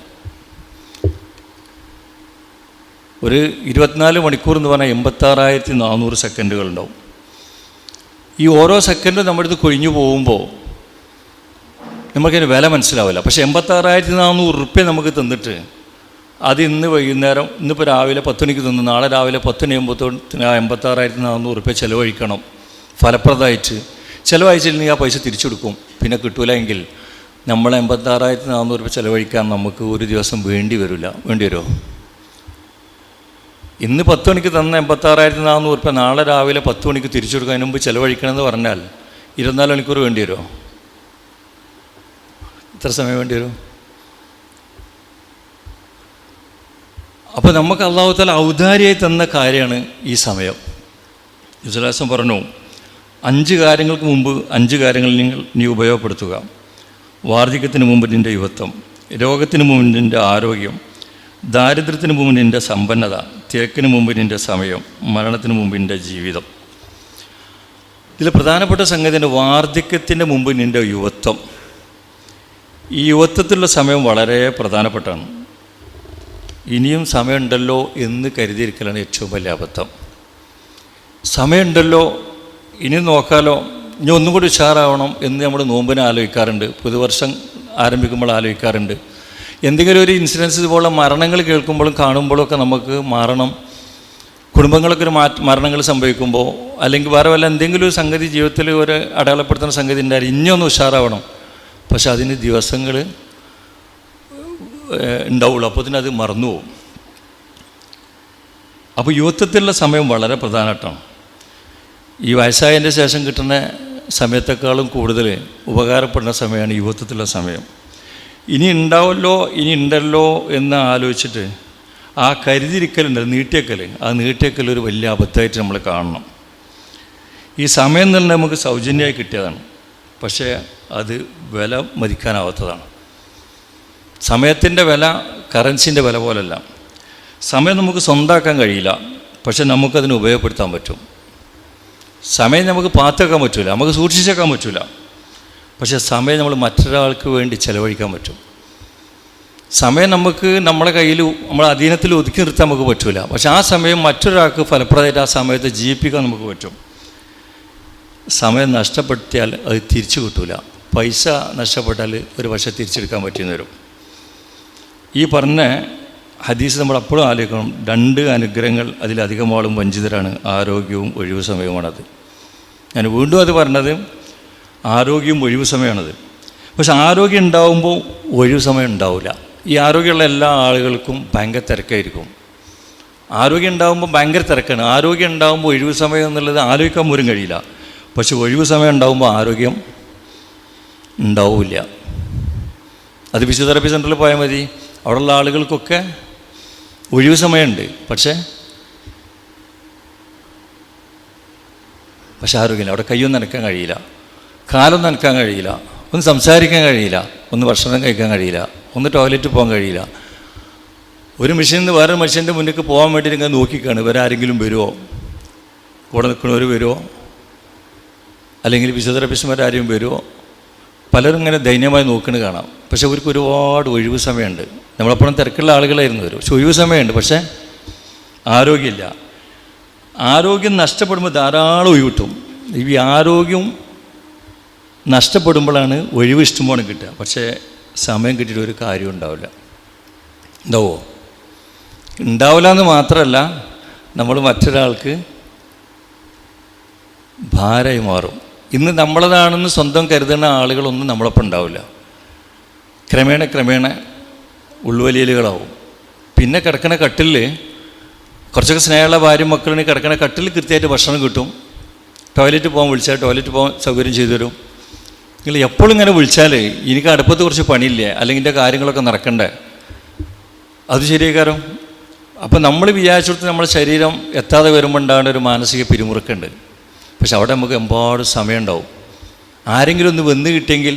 ഒരു 24 മണിക്കൂർ എന്ന് പറഞ്ഞാൽ 86,400 സെക്കൻഡുകളുണ്ടാവും. ഈ ഓരോ സെക്കൻഡും നമ്മുടെ അടുത്ത് കൊഴിഞ്ഞു പോകുമ്പോൾ നമുക്കതിന് വില മനസ്സിലാവില്ല. പക്ഷേ 86,400 റുപ്യ നമുക്ക് തന്നിട്ട് അത് ഇന്ന് വൈകുന്നേരം, ഇന്നിപ്പോൾ രാവിലെ 10 മണിക്ക് തന്നു, നാളെ രാവിലെ 10 മണിയാകുമ്പോഴത്തേന് ആ 86,400 റുപ്യ ചിലവഴിക്കണം. ഫലപ്രദമായിട്ട് ചിലവഴിച്ചില്ലെങ്കിൽ ആ പൈസ തിരിച്ചു കൊടുക്കും. പിന്നെ കിട്ടൂല എങ്കിൽ നമ്മൾ 86,400 റുപ്യ ചിലവഴിക്കാൻ നമുക്ക് ഒരു ദിവസം വേണ്ടി വരുമോ? ഇന്ന് 10 മണിക്ക് തന്ന 86,400 റുപ്യ നാളെ രാവിലെ 10 മണിക്ക് തിരിച്ചു കൊടുക്കുന്നതിന് മുമ്പ് ചിലവഴിക്കണമെന്ന് പറഞ്ഞാൽ 24 മണിക്കൂർ വേണ്ടി വരുമോ? എത്ര സമയം വേണ്ടി വരും? അപ്പോൾ നമുക്ക് അല്ലാഹു തആല ഔദാര്യമായി തന്ന കാര്യമാണ് ഈ സമയം. വിശ്വാസം പറഞ്ഞു, 5 കാര്യങ്ങൾക്ക് മുമ്പ് 5 കാര്യങ്ങൾ നീ ഉപയോഗപ്പെടുത്തുക: വാർദ്ധക്യത്തിന് മുമ്പ് നിൻ്റെ യുവത്വം, രോഗത്തിന് മുമ്പ് നിൻ്റെ ആരോഗ്യം, ദാരിദ്ര്യത്തിന് മുമ്പ് നിൻ്റെ സമ്പന്നത, തിരക്കിന് മുമ്പ് നിൻ്റെ സമയം, മരണത്തിന് മുമ്പ് നിൻ്റെ ജീവിതം. ഇതിൽ പ്രധാനപ്പെട്ട സംഗതിൻ്റെ വാർദ്ധക്യത്തിൻ്റെ മുമ്പ് നിൻ്റെ യുവത്വം. ഈ യുവത്വത്തിലുള്ള സമയം വളരെ പ്രധാനപ്പെട്ടാണ്. ഇനിയും സമയമുണ്ടല്ലോ എന്ന് കരുതിയിരിക്കലാണ് ഏറ്റവും വലിയ അബദ്ധം. സമയമുണ്ടല്ലോ, ഇനി നോക്കാലോ, ഇനി ഒന്നും കൂടി ഉഷാറാവണം എന്ന് നമ്മൾ നോമ്പിനെ ആലോചിക്കാറുണ്ട്, പുതുവർഷം ആരംഭിക്കുമ്പോൾ ആലോചിക്കാറുണ്ട്. എന്തെങ്കിലും ഒരു ഇൻസിഡൻസ് ഇതുപോലെ മരണങ്ങൾ കേൾക്കുമ്പോഴും കാണുമ്പോഴൊക്കെ നമുക്ക് മാറണം, കുടുംബങ്ങളൊക്കെ ഒരു മരണങ്ങൾ സംഭവിക്കുമ്പോൾ അല്ലെങ്കിൽ വേറെ വല്ല എന്തെങ്കിലും ഒരു സംഗതി ജീവിതത്തിൽ ഒരു അടയാളപ്പെടുത്തുന്ന സംഗതി ഉണ്ടായാലും ഇനിയൊന്ന് ഉഷാറാവണം. പക്ഷെ അതിന് ദിവസങ്ങൾ ഉണ്ടാവുള്ളൂ, അപ്പോൾ തന്നെ അത് മറന്നുപോകും. അപ്പോൾ യുവത്വത്തിലുള്ള സമയം വളരെ പ്രധാനമായിട്ടാണ്. ഈ വയസ്സായതിൻ്റെ ശേഷം കിട്ടുന്ന സമയത്തെക്കാളും കൂടുതൽ ഉപകാരപ്പെടുന്ന സമയമാണ് യുവത്വത്തിലുള്ള സമയം. ഇനി ഉണ്ടാവല്ലോ, ഇനി ഉണ്ടല്ലോ എന്ന് ആലോചിച്ചിട്ട് ആ കരുതിരിക്കലുണ്ട്, നീട്ടിയേക്കൽ, ആ നീട്ടിയേക്കൽ ഒരു വലിയ അബദ്ധമായിട്ട് നമ്മൾ കാണണം. ഈ സമയം തന്നെ നമുക്ക് സൗജന്യമായി കിട്ടിയതാണ്, പക്ഷേ അത് വില മതിക്കാനാവാത്തതാണ്. സമയത്തിൻ്റെ വില കറൻസിൻ്റെ വില പോലല്ല. സമയം നമുക്ക് സ്വന്തമാക്കാൻ കഴിയില്ല, പക്ഷെ നമുക്കതിന് ഉപയോഗപ്പെടുത്താൻ പറ്റും. സമയം നമുക്ക് പാത്തേക്കാൻ പറ്റില്ല, നമുക്ക് സൂക്ഷിച്ചേക്കാൻ പറ്റില്ല, പക്ഷേ സമയം നമ്മൾ മറ്റൊരാൾക്ക് വേണ്ടി ചിലവഴിക്കാൻ പറ്റും. സമയം നമുക്ക് നമ്മളെ കയ്യിൽ, നമ്മളെ അധീനത്തിൽ ഒതുക്കി നിർത്താൻ നമുക്ക് പറ്റില്ല, പക്ഷെ ആ സമയം മറ്റൊരാൾക്ക് ഫലപ്രദമായിട്ട് ആ സമയത്ത് ജീവിപ്പിക്കാൻ നമുക്ക് പറ്റും. സമയം നഷ്ടപ്പെടുത്തിയാൽ അത് തിരിച്ചു കിട്ടില്ല. പൈസ നഷ്ടപ്പെട്ടാൽ ഒരു പക്ഷേ തിരിച്ചെടുക്കാൻ പറ്റിയെന്ന് വരും. ഈ പറഞ്ഞ ഹദീസ് നമ്മൾ അപ്പോഴും ആലോചിക്കണം. 2 അനുഗ്രഹങ്ങൾ അതിലധികം ആളും വഞ്ചിതരാണ്: ആരോഗ്യവും ഒഴിവ് സമയവുമാണത്. ഞാൻ വീണ്ടും അത് പറഞ്ഞത് ആരോഗ്യവും ഒഴിവ് സമയമാണത്. പക്ഷെ ആരോഗ്യം ഉണ്ടാകുമ്പോൾ ഒഴിവ് സമയം ഉണ്ടാവില്ല. ഈ ആരോഗ്യമുള്ള എല്ലാ ആളുകൾക്കും ഭയങ്കര തിരക്കായിരിക്കും. ആരോഗ്യം ഉണ്ടാകുമ്പോൾ ഭയങ്കര തിരക്കാണ്. ആരോഗ്യം ഉണ്ടാകുമ്പോൾ ഒഴിവ് സമയം എന്നുള്ളത് ആലോചിക്കാൻ പോലും കഴിയില്ല. പക്ഷെ ഒഴിവ് സമയം ഉണ്ടാകുമ്പോൾ ആരോഗ്യം ഉണ്ടാവില്ല. അത് ഫിസിയോതെറാപ്പി സെൻ്ററിൽ പോയാൽ മതി, അവിടെയുള്ള ആളുകൾക്കൊക്കെ ഒഴിവ് സമയമുണ്ട്, പക്ഷേ ആരോഗ്യമില്ല. അവിടെ കൈയൊന്നും നനക്കാൻ കഴിയില്ല, കാലൊന്നും നനക്കാൻ കഴിയില്ല, ഒന്ന് സംസാരിക്കാൻ കഴിയില്ല, ഒന്ന് ഭക്ഷണം കഴിക്കാൻ കഴിയില്ല, ഒന്ന് ടോയ്ലറ്റ് പോകാൻ കഴിയില്ല. ഒരു മെഷീനിൽ നിന്ന് വേറൊരു മെഷീൻ്റെ മുന്നിലേക്ക് പോകാൻ വേണ്ടി ഇങ്ങനെ നോക്കിക്കാണ്, ഇവരെ ആരെങ്കിലും വരുമോ, കൂടെ നിൽക്കുന്നവർ വരുമോ, അല്ലെങ്കിൽ ഫിസിയോതെറാപ്പിസ്റ്റുമാരാരും വരുമോ. പലരും ഇങ്ങനെ ദൈന്യമായി നോക്കുന്നത് കാണാം. പക്ഷെ അവർക്ക് ഒരുപാട് ഒഴിവ് സമയമുണ്ട്. നമ്മളെപ്പോഴും തിരക്കുള്ള ആളുകളായിരുന്നു വരും, പക്ഷെ ഒഴിവ് സമയമുണ്ട്, പക്ഷേ ആരോഗ്യമില്ല. ആരോഗ്യം നഷ്ടപ്പെടുമ്പോൾ ധാരാളം ഒഴിവ് കിട്ടും. ഈ ആരോഗ്യം നഷ്ടപ്പെടുമ്പോഴാണ് ഒഴിവ് ഇഷ്ടംപോലെ കിട്ടുക. പക്ഷേ സമയം കിട്ടിയിട്ട് ഒരു കാര്യം ഉണ്ടാവില്ല. ഉണ്ടാവില്ല എന്ന് മാത്രമല്ല, നമ്മൾ മറ്റൊരാൾക്ക് ഭാരമായി മാറും. ഇന്ന് നമ്മളതാണെന്ന് സ്വന്തം കരുതുന്ന ആളുകളൊന്നും നമ്മളൊപ്പം ഉണ്ടാവില്ല. ക്രമേണ ഉൾവലിയലുകളാവും. പിന്നെ കിടക്കണ കട്ടിലിൽ കുറച്ചൊക്കെ സ്നേഹമുള്ള ഭാര്യയും മക്കളിന് കിടക്കണ കട്ടിലിൽ കൃത്യമായിട്ട് ഭക്ഷണം കിട്ടും. ടോയ്ലറ്റ് പോകാൻ വിളിച്ചാൽ ടോയ്ലറ്റ് പോകാൻ സൗകര്യം ചെയ്തു തരും. നിങ്ങൾ എപ്പോഴും ഇങ്ങനെ വിളിച്ചാൽ എനിക്ക് അടുപ്പത്ത് കുറച്ച് പണിയില്ലേ, അല്ലെങ്കിൽ എൻ്റെ കാര്യങ്ങളൊക്കെ നടക്കണ്ടേ, അത് ശരിയാക്കാരം. അപ്പം നമ്മൾ വിചാരിച്ചിടത്ത് നമ്മുടെ ശരീരം എത്താതെ വരുമ്പോൾ ഉണ്ടാകുന്ന ഒരു മാനസിക പിരിമുറുക്കുണ്ട്. പക്ഷെ അവിടെ നമുക്ക് എമ്പാട് സമയമുണ്ടാവും. ആരെങ്കിലും ഒന്ന് വന്ന് കിട്ടിയെങ്കിൽ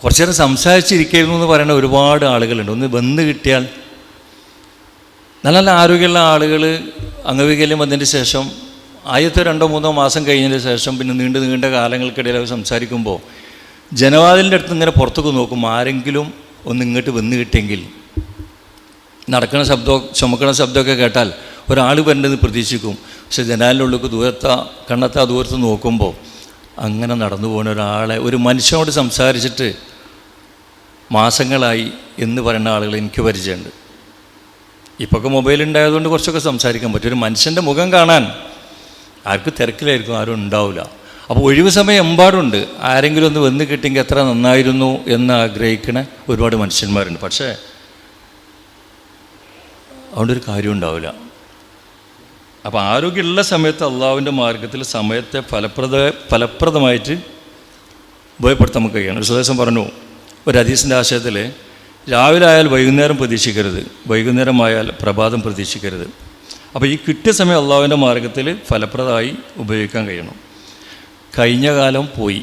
കുറച്ചു നേരം സംസാരിച്ചിരിക്കുന്നു എന്ന് പറയുന്ന ഒരുപാട് ആളുകളുണ്ട്. ഒന്ന് വന്ന് കിട്ടിയാൽ നല്ല നല്ല ആരോഗ്യമുള്ള ആളുകൾ അംഗവൈകല്യം വന്നതിന് ശേഷം ആദ്യത്തെ 2-3 മാസം കഴിഞ്ഞതിന് ശേഷം പിന്നെ നീണ്ട കാലങ്ങൾക്കിടയിൽ അവർ സംസാരിക്കുമ്പോൾ ജനവാതിലിൻ്റെ അടുത്ത് ഇങ്ങനെ പുറത്തേക്ക് നോക്കും, ആരെങ്കിലും ഒന്ന് ഇങ്ങോട്ട് വന്ന് കിട്ടിയെങ്കിൽ. നടക്കുന്ന ശബ്ദമോ ചുമക്കണ ശബ്ദമൊക്കെ കേട്ടാൽ ഒരാൾ വരേണ്ടത് പ്രതീക്ഷിക്കും. പക്ഷെ ജനാലിനുള്ളിലേക്ക് കണ്ണെത്താ ദൂരത്ത് നോക്കുമ്പോൾ അങ്ങനെ നടന്നു പോകുന്ന ഒരാളെ, ഒരു മനുഷ്യനോട് സംസാരിച്ചിട്ട് മാസങ്ങളായി എന്ന് പറയുന്ന ആളുകൾ എനിക്ക് പരിചയമുണ്ട്. ഇപ്പോഴൊക്കെ മൊബൈൽ ഉണ്ടായതുകൊണ്ട് കുറച്ചൊക്കെ സംസാരിക്കാൻ പറ്റും. ഒരു മനുഷ്യൻ്റെ മുഖം കാണാൻ ആർക്ക് തിരക്കിലായിരിക്കും, ആരും ഉണ്ടാവില്ല. അപ്പോൾ ഒഴിവ് സമയം എമ്പാടുണ്ട്. ആരെങ്കിലും ഒന്ന് വന്ന് കിട്ടിയെങ്കിൽ എത്ര നന്നായിരുന്നു എന്ന് ആഗ്രഹിക്കുന്ന ഒരുപാട് മനുഷ്യന്മാരുണ്ട്. പക്ഷേ അതുകൊണ്ടൊരു കാര്യം ഉണ്ടാവില്ല. അപ്പോൾ ആരോഗ്യമുള്ള സമയത്ത് അള്ളാഹുവിൻ്റെ മാർഗത്തിൽ സമയത്തെ ഫലപ്രദമായിട്ട് ഉപയോഗപ്പെടുത്താൻ നമുക്ക് കഴിയണം. ഒരു സന്ദേശം പറഞ്ഞു, ഒരു ഹദീസിൻ്റെ ആശയത്തിൽ രാവിലെ ആയാൽ വൈകുന്നേരം പ്രതീക്ഷിക്കരുത്, വൈകുന്നേരമായാൽ പ്രഭാതം പ്രതീക്ഷിക്കരുത്. അപ്പോൾ ഈ കിട്ടിയ സമയം അള്ളാഹുവിൻ്റെ മാർഗത്തിൽ ഫലപ്രദമായി ഉപയോഗിക്കാൻ കഴിയണം. കഴിഞ്ഞ കാലം പോയി,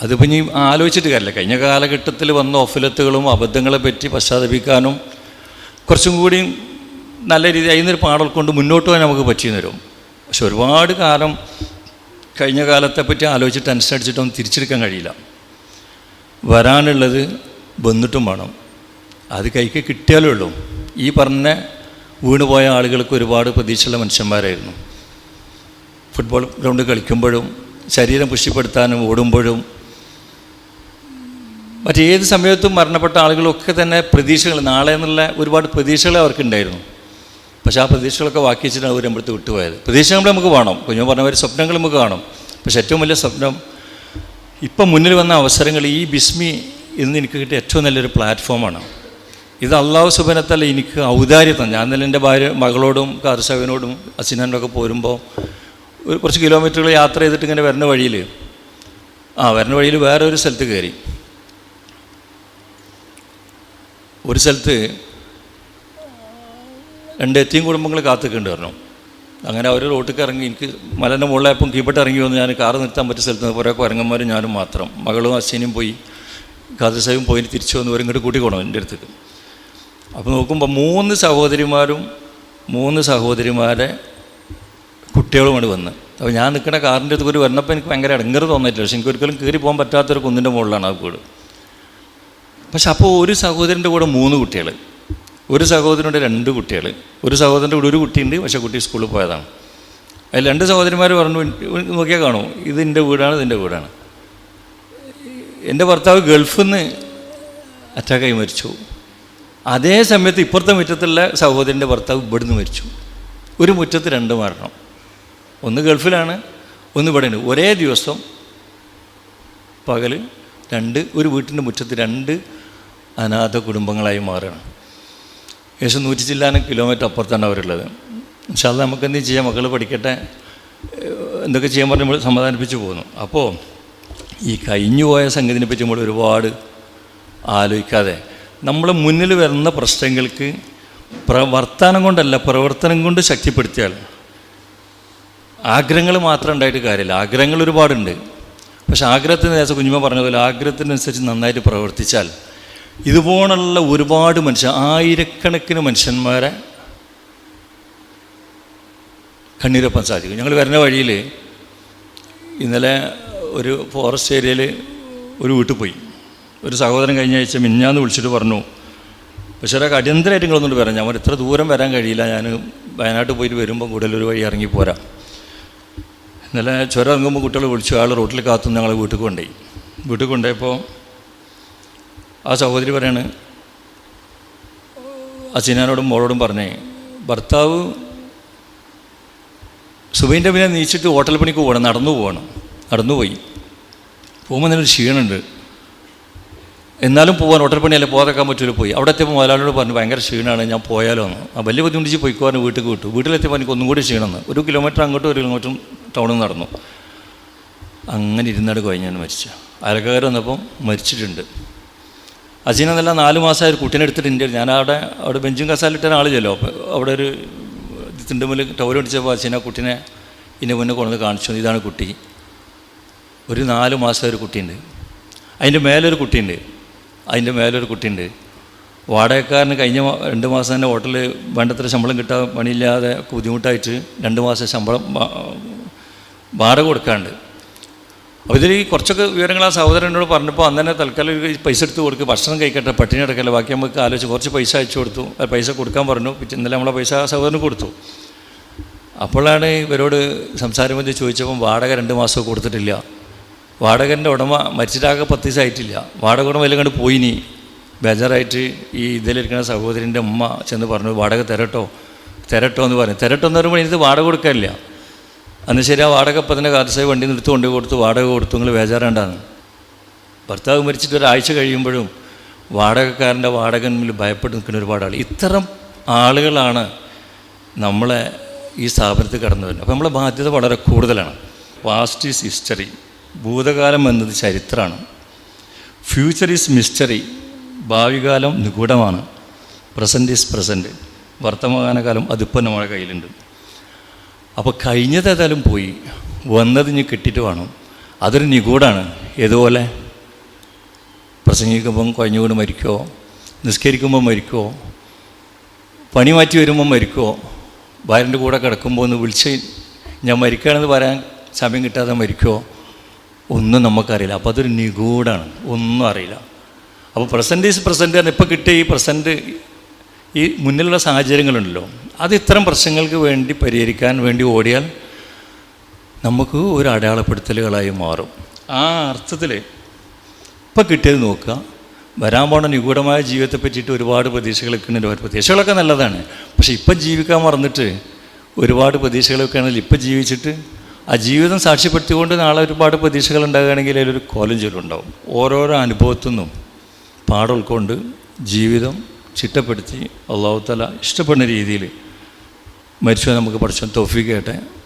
അതിപ്പോൾ ഇനി ആലോചിച്ചിട്ട് കാര്യമില്ല. കഴിഞ്ഞ കാലഘട്ടത്തിൽ വന്ന ഒഫലത്തുകളും അബദ്ധങ്ങളെ പറ്റി പശ്ചാത്തപിക്കാനും കുറച്ചും കൂടി നല്ല രീതിയിൽ അതിനൊരു പാഠം കൊണ്ട് മുന്നോട്ട് പോകാൻ നമുക്ക് പറ്റിയെന്ന് വരും. പക്ഷെ ഒരുപാട് കാലം കഴിഞ്ഞ കാലത്തെപ്പറ്റി ആലോചിച്ചിട്ട് ടെൻഷൻ അടിച്ചിട്ടൊന്നും തിരിച്ചെടുക്കാൻ കഴിയില്ല. വരാനുള്ളത് വന്നിട്ടും വേണം. അത് കൈക്ക് കിട്ടിയാലേ ഉള്ളൂ. ഈ പറഞ്ഞ വീണുപോയ ആളുകൾക്ക് ഒരുപാട് പ്രതീക്ഷയുള്ള മനുഷ്യന്മാരായിരുന്നു. ഫുട്ബോൾ ഗ്രൗണ്ട് കളിക്കുമ്പോഴും ശരീരം പുഷ്ടിപ്പെടുത്താനും ഓടുമ്പോഴും മറ്റേത് സമയത്തും മരണപ്പെട്ട ആളുകളൊക്കെ തന്നെ പ്രതീക്ഷകൾ, നാളെ എന്നുള്ള ഒരുപാട് പ്രതീക്ഷകൾ അവർക്കുണ്ടായിരുന്നു. പക്ഷേ ആ പ്രതീക്ഷകളൊക്കെ ബാക്കി വെച്ചിട്ടാണ് അവർ നമ്മളടുത്ത് വിട്ടുപോയത്. പ്രതീക്ഷകൾ നമുക്ക് വേണം, കുഞ്ഞു പറഞ്ഞവർ സ്വപ്നങ്ങൾ നമുക്ക് കാണും. പക്ഷേ ഏറ്റവും വലിയ സ്വപ്നം ഇപ്പം മുന്നിൽ വന്ന അവസരങ്ങൾ, ഈ ബിസ്മി ഇന്ന് എനിക്ക് കിട്ടിയ ഏറ്റവും നല്ലൊരു പ്ലാറ്റ്ഫോമാണ്. ഇത് അള്ളാഹു സുബ്ഹാനഹു എനിക്ക് ഔദാര്യത്വം. ഞാൻ തന്നെ എൻ്റെ മകളോടും കാർഷകനോടും അസിനാനോടൊക്കെ പോരുമ്പോൾ കുറച്ച് കിലോമീറ്ററുകൾ യാത്ര ചെയ്തിട്ട് ഇങ്ങനെ വരുന്ന വഴിയിൽ വേറെ ഒരു സ്ഥലത്ത് കയറി. ഒരു സ്ഥലത്ത് 2 എത്തിയും കുടുംബങ്ങൾ കാത്തുക്കുണ്ട് പറഞ്ഞു. അങ്ങനെ അവർ റോട്ടിലേക്ക് ഇറങ്ങി. എനിക്ക് മലൻ്റെ മുകളിലായപ്പം കീപ്പെട്ട് ഇറങ്ങി വന്ന് ഞാൻ കാറ് നിർത്താൻ പറ്റിയ സ്ഥലത്ത് കുറേ കുരങ്ങന്മാരും ഞാനും മാത്രം. മകളും അശ്വിനും പോയി, കാതൃസാഹിബും പോയി തിരിച്ചു വന്ന് ഇങ്ങോട്ട് കൂട്ടിക്കൊണ്ടു എൻ്റെ അടുത്തേക്ക്. അപ്പോൾ നോക്കുമ്പോൾ 3 സഹോദരിമാരെ കുട്ടികളുമാണ് വന്ന്. അപ്പോൾ ഞാൻ നിൽക്കുന്ന കാറിൻ്റെ അടുത്ത് ഒരു വരണപ്പോൾ എനിക്ക് ഭയങ്കര ഇടങ്ങറ് തോന്നിയിട്ടില്ല. പക്ഷെ എനിക്ക് ഒരിക്കലും കയറി പോകാൻ പറ്റാത്തൊരു കുന്നിൻ്റെ മുകളിലാണ് ആ വീട്. പക്ഷെ അപ്പോൾ ഒരു സഹോദരൻ്റെ കൂടെ 3 കുട്ടികൾ, ഒരു സഹോദരനുണ്ട് 2 കുട്ടികൾ, ഒരു സഹോദരൻ്റെ കൂടെ 1 കുട്ടിയുണ്ട്. പക്ഷേ കുട്ടി സ്കൂളിൽ പോയതാണ്. അതിൽ 2 സഹോദരിമാർ പറഞ്ഞു, നോക്കിയാൽ കാണും, ഇത് എൻ്റെ വീടാണ്. എൻ്റെ ഭർത്താവ് ഗൾഫിൽ നിന്ന് അറ്റാക്കായി മരിച്ചു. അതേ സമയത്ത് ഇപ്പുറത്തെ മുറ്റത്തുള്ള സഹോദരൻ്റെ ഭർത്താവ് ഇവിടുന്ന് മരിച്ചു. ഒരു മുറ്റത്ത് 2 മരണം. ഒന്ന് ഗൾഫിലാണ്, ഒന്ന് ഇവിടെയാണ്. ഒരേ ദിവസം പകൽ 2 ഒരു വീട്ടിൻ്റെ മുറ്റത്ത് 2 അനാഥ കുടുംബങ്ങളായി മാറുകയാണ്. ഏകദേശം 100 ചില്ലാനും കിലോമീറ്റർ അപ്പുറത്താണ് അവരുള്ളത്. പക്ഷേ അത് നമുക്ക് എന്തെങ്കിലും ചെയ്യാം, മക്കൾ പഠിക്കട്ടെ, എന്തൊക്കെ ചെയ്യാൻ പറഞ്ഞ് നമ്മൾ സമാധാനിപ്പിച്ച് പോകുന്നു. അപ്പോൾ ഈ കഴിഞ്ഞു പോയ സംഗതിനെ പറ്റി നമ്മൾ ഒരുപാട് ആലോചിക്കാതെ നമ്മൾ മുന്നിൽ വരുന്ന പ്രശ്നങ്ങൾക്ക് വർത്തമാനം കൊണ്ടല്ല, പ്രവർത്തനം കൊണ്ട് ശക്തിപ്പെടുത്തിയാൽ. ആഗ്രഹങ്ങൾ മാത്രം ഉണ്ടായിട്ട് കാര്യമില്ല. ആഗ്രഹങ്ങൾ ഒരുപാടുണ്ട്. പക്ഷെ ആഗ്രഹത്തിന് നേരത്തെ കുഞ്ഞുമ്മ പറഞ്ഞതുപോലെ ആഗ്രഹത്തിനനുസരിച്ച് നന്നായിട്ട് പ്രവർത്തിച്ചാൽ ഇതുപോലുള്ള ഒരുപാട് ആയിരക്കണക്കിന് മനുഷ്യന്മാരെ കണ്ണീരൊപ്പാൻ സാധിക്കും. ഞങ്ങൾ വരുന്ന വഴിയിൽ ഇന്നലെ ഒരു ഫോറസ്റ്റ് ഏരിയയിൽ ഒരു വീട്ടിൽ പോയി. ഒരു സഹോദരൻ കഴിഞ്ഞ ആഴ്ച മിഞ്ഞാന്ന് വിളിച്ചിട്ട് പറഞ്ഞു, പക്ഷേ അടിയന്തരമായിട്ട് നിങ്ങളൊന്നുകൊണ്ട് വരാം. ഞാൻ ഇത്ര ദൂരം വരാൻ കഴിയില്ല, ഞാൻ വയനാട്ടിൽ പോയിട്ട് വരുമ്പോൾ കൂടുതലൊരു വഴി ഇറങ്ങിപ്പോരാ. ഇന്നലെ ചുരം ഇറങ്ങുമ്പോൾ കുട്ടികൾ വിളിച്ചു, ആൾ റോട്ടിൽ കാത്തു ഞങ്ങൾ വീട്ടിൽ കൊണ്ടുപോയപ്പോൾ ആ സഹോദരി പറയാണ്, അച്ഛനോടും മോളോടും പറഞ്ഞേ, ഭർത്താവ് സുബൈൻ്റെ പിന്നെ നീച്ചിട്ട് ഹോട്ടൽ പണിക്ക് പോകണം, നടന്നുപോയി പോകുമ്പോൾ നല്ലൊരു ക്ഷീണമുണ്ട്, എന്നാലും പോകാൻ ഹോട്ടൽ പണിയല്ലേ പോകാതെക്കാൻ പറ്റില്ല. പോയി അവിടെ എത്തിയപ്പോൾ മുതലാളിയോട് പറഞ്ഞു, ഭയങ്കര ക്ഷീണമാണ്, ഞാൻ പോയാലോ എന്ന്. ആ വലിയ ബുദ്ധിമുട്ടിച്ച് പോയിക്കോന്ന് വീട്ടിലേക്ക് വിട്ടു. വീട്ടിലെത്തിയപ്പോൾ എനിക്ക് ഒന്നും കൂടി ക്ഷീണമെന്ന്. 1 കിലോമീറ്റർ അങ്ങോട്ടും 1 കിലോമീറ്റർ ടൗണിൽ നിന്ന് നടന്നു. അങ്ങനെ ഇരുന്നാട് കഴിഞ്ഞാണ് മരിച്ച. അയൽക്കാർ വന്നപ്പം മരിച്ചിട്ടുണ്ട്. അജീനെന്നല്ല 4 മാസമായ ഒരു കുട്ടീനെ എടുത്തിട്ട് ഇന്ത്യ ഞാൻ അവിടെ ബെഞ്ചും കസാലിട്ട ഒരാളില്ലല്ലോ. അപ്പോൾ അവിടെ ഒരു തിണ്ടുമ്പിൽ ടവർ അടിച്ചപ്പോൾ അജീന കുട്ടീനെ ഇതിൻ്റെ മുന്നേ കൊണ്ടുവന്ന് കാണിച്ചു, ഇതാണ് കുട്ടി. ഒരു 4 മാസമായ ഒരു കുട്ടിയുണ്ട്. അതിൻ്റെ മേലൊരു കുട്ടിയുണ്ട്. വാടകക്കാരന് കഴിഞ്ഞ 2 മാസം തന്നെ ഹോട്ടലിൽ വേണ്ടത്ര ശമ്പളം കിട്ടാൻ പണിയില്ലാതെ ബുദ്ധിമുട്ടായിട്ട് 2 മാസം ശമ്പളം വാടക കൊടുക്കാണ്ട്. അപ്പോൾ ഇതിൽ കുറച്ചൊക്കെ വിവരങ്ങൾ ആ സഹോദരനോട് പറഞ്ഞപ്പോൾ അന്ന് തന്നെ തൽക്കാലം പൈസ എടുത്ത് കൊടുക്കുക, ഭക്ഷണം കഴിക്കട്ടെ, പട്ടിണി കിടക്കല്ല, ബാക്കി നമുക്ക് ആലോചിച്ച് കുറച്ച് പൈസ അയച്ചു കൊടുത്തു. പൈസ കൊടുക്കാൻ പറഞ്ഞു. ഇന്നലെ നമ്മളെ പൈസ സഹോദരന് കൊടുത്തു. അപ്പോഴാണ് ഇവരോട് സംസാരം മധ്യ ചോദിച്ചപ്പം വാടക 2 മാസം കൊടുത്തിട്ടില്ല. വാടകൻ്റെ ഉടമ മരിച്ചിട്ടാകെ 10 ദിവസം ആയിട്ടില്ല. വാടക ഉടമ എല്ലാം കണ്ട് പോയിനി. ബേജാറായിട്ട് ഈ ഇതിലിരിക്കുന്ന സഹോദരൻ്റെ ഉമ്മ ചെന്ന് പറഞ്ഞു, വാടക തരട്ടോ എന്ന് പറഞ്ഞു. തരട്ടോ എന്ന് പറയുമ്പോൾ എനിക്ക് വാടക കൊടുക്കാനില്ല. അന്ന് ശരി, ആ വാടക ഇപ്പം തന്നെ കാർസായി വണ്ടി നിർത്തി കൊണ്ടു കൊടുത്തു, വാടക കൊടുത്തു, നിങ്ങൾ ബേജാറാണ്ടാണ്. ഭർത്താവ് മരിച്ചിട്ട് ഒരാഴ്ച കഴിയുമ്പോഴും വാടകക്കാരൻ്റെ വാടകയിൽ ഭയപ്പെട്ട് നിൽക്കുന്ന ഒരുപാട് ആൾ. ഇത്തരം ആളുകളാണ് നമ്മളെ ഈ സ്ഥാപനത്തിൽ കടന്നു വരുന്നത്. അപ്പോൾ നമ്മളെ ബാധ്യത വളരെ കൂടുതലാണ്. പാസ്റ്റ് ഈസ് ഹിസ്റ്ററി, ഭൂതകാലം എന്നത് ചരിത്രമാണ്. ഫ്യൂച്ചർ ഈസ് മിസ്റ്ററി, ഭാവികാലം നിഗൂഢമാണ്. പ്രസൻറ്റ് ഈസ് പ്രസൻറ്റ്, വർത്തമാനകാലം അതിപ്പോൾ നമ്മുടെ കയ്യിലുണ്ട്. അപ്പോൾ കഴിഞ്ഞത് ഏതായാലും പോയി, വന്നത് ഇനി കിട്ടിയിട്ട് വേണം. അതൊരു നിഗൂഢമാണ്. ഏതുപോലെ പ്രസംഗിക്കുമ്പം കഴിഞ്ഞുകൊണ്ട് മരിക്കുമോ, നിസ്കരിക്കുമ്പോൾ മരിക്കുമോ, പണി മാറ്റി വരുമ്പം മരിക്കുമോ, ഭാര്യൻ്റെ കൂടെ കിടക്കുമ്പോൾ ഒന്ന് വിളിച്ച് ഞാൻ മരിക്കുകയാണെന്ന് പറയാൻ സമയം കിട്ടാതെ മരിക്കുമോ, ഒന്നും നമുക്കറിയില്ല. അപ്പോൾ അതൊരു നിഗൂഢമാണ്, ഒന്നും അറിയില്ല. അപ്പോൾ പ്രസൻറ്റ് ഈസ് പ്രസൻറ്റ് പറഞ്ഞാൽ ഇപ്പോൾ കിട്ടിയ ഈ പ്രസൻറ്റ്, ഈ മുന്നിലുള്ള സാഹചര്യങ്ങളുണ്ടല്ലോ, അത് ഇത്തരം പ്രശ്നങ്ങൾക്ക് വേണ്ടി പരിഹരിക്കാൻ വേണ്ടി ഓടിയാൽ നമുക്ക് ഒരു അടയാളപ്പെടുത്തലുകളായി മാറും. ആ അർത്ഥത്തിൽ ഇപ്പം കിട്ടിയത് നോക്കുക. വരാൻ പോണ നിഗൂഢമായ ജീവിതത്തെ പറ്റിയിട്ട് ഒരുപാട് പ്രതീക്ഷകളൊക്കെ ഉണ്ട്. പ്രതീക്ഷകളൊക്കെ നല്ലതാണ്. പക്ഷേ ഇപ്പം ജീവിക്കാൻ മറന്നിട്ട് ഒരുപാട് പ്രതീക്ഷകളൊക്കെ ആണെങ്കിൽ ഇപ്പം ജീവിച്ചിട്ട് ആ ജീവിതം സാക്ഷ്യപ്പെടുത്തിക്കൊണ്ട് നാളെ ഒരുപാട് പ്രതീക്ഷകൾ ഉണ്ടാകുകയാണെങ്കിൽ അതിലൊരു കോലം ചൊല്ലുണ്ടാവും. ഓരോരോ അനുഭവത്തിൽ നിന്നും പാഠം ഉൾക്കൊണ്ട് ജീവിതം ചിട്ടപ്പെടുത്തി അല്ലാഹു തആല ഇഷ്ടപ്പെടുന്ന രീതിയിൽ മരിച്ചാൽ നമുക്ക് പഠിച്ചാൽ തൗഫീഖ് ചെയ്യട്ടെ.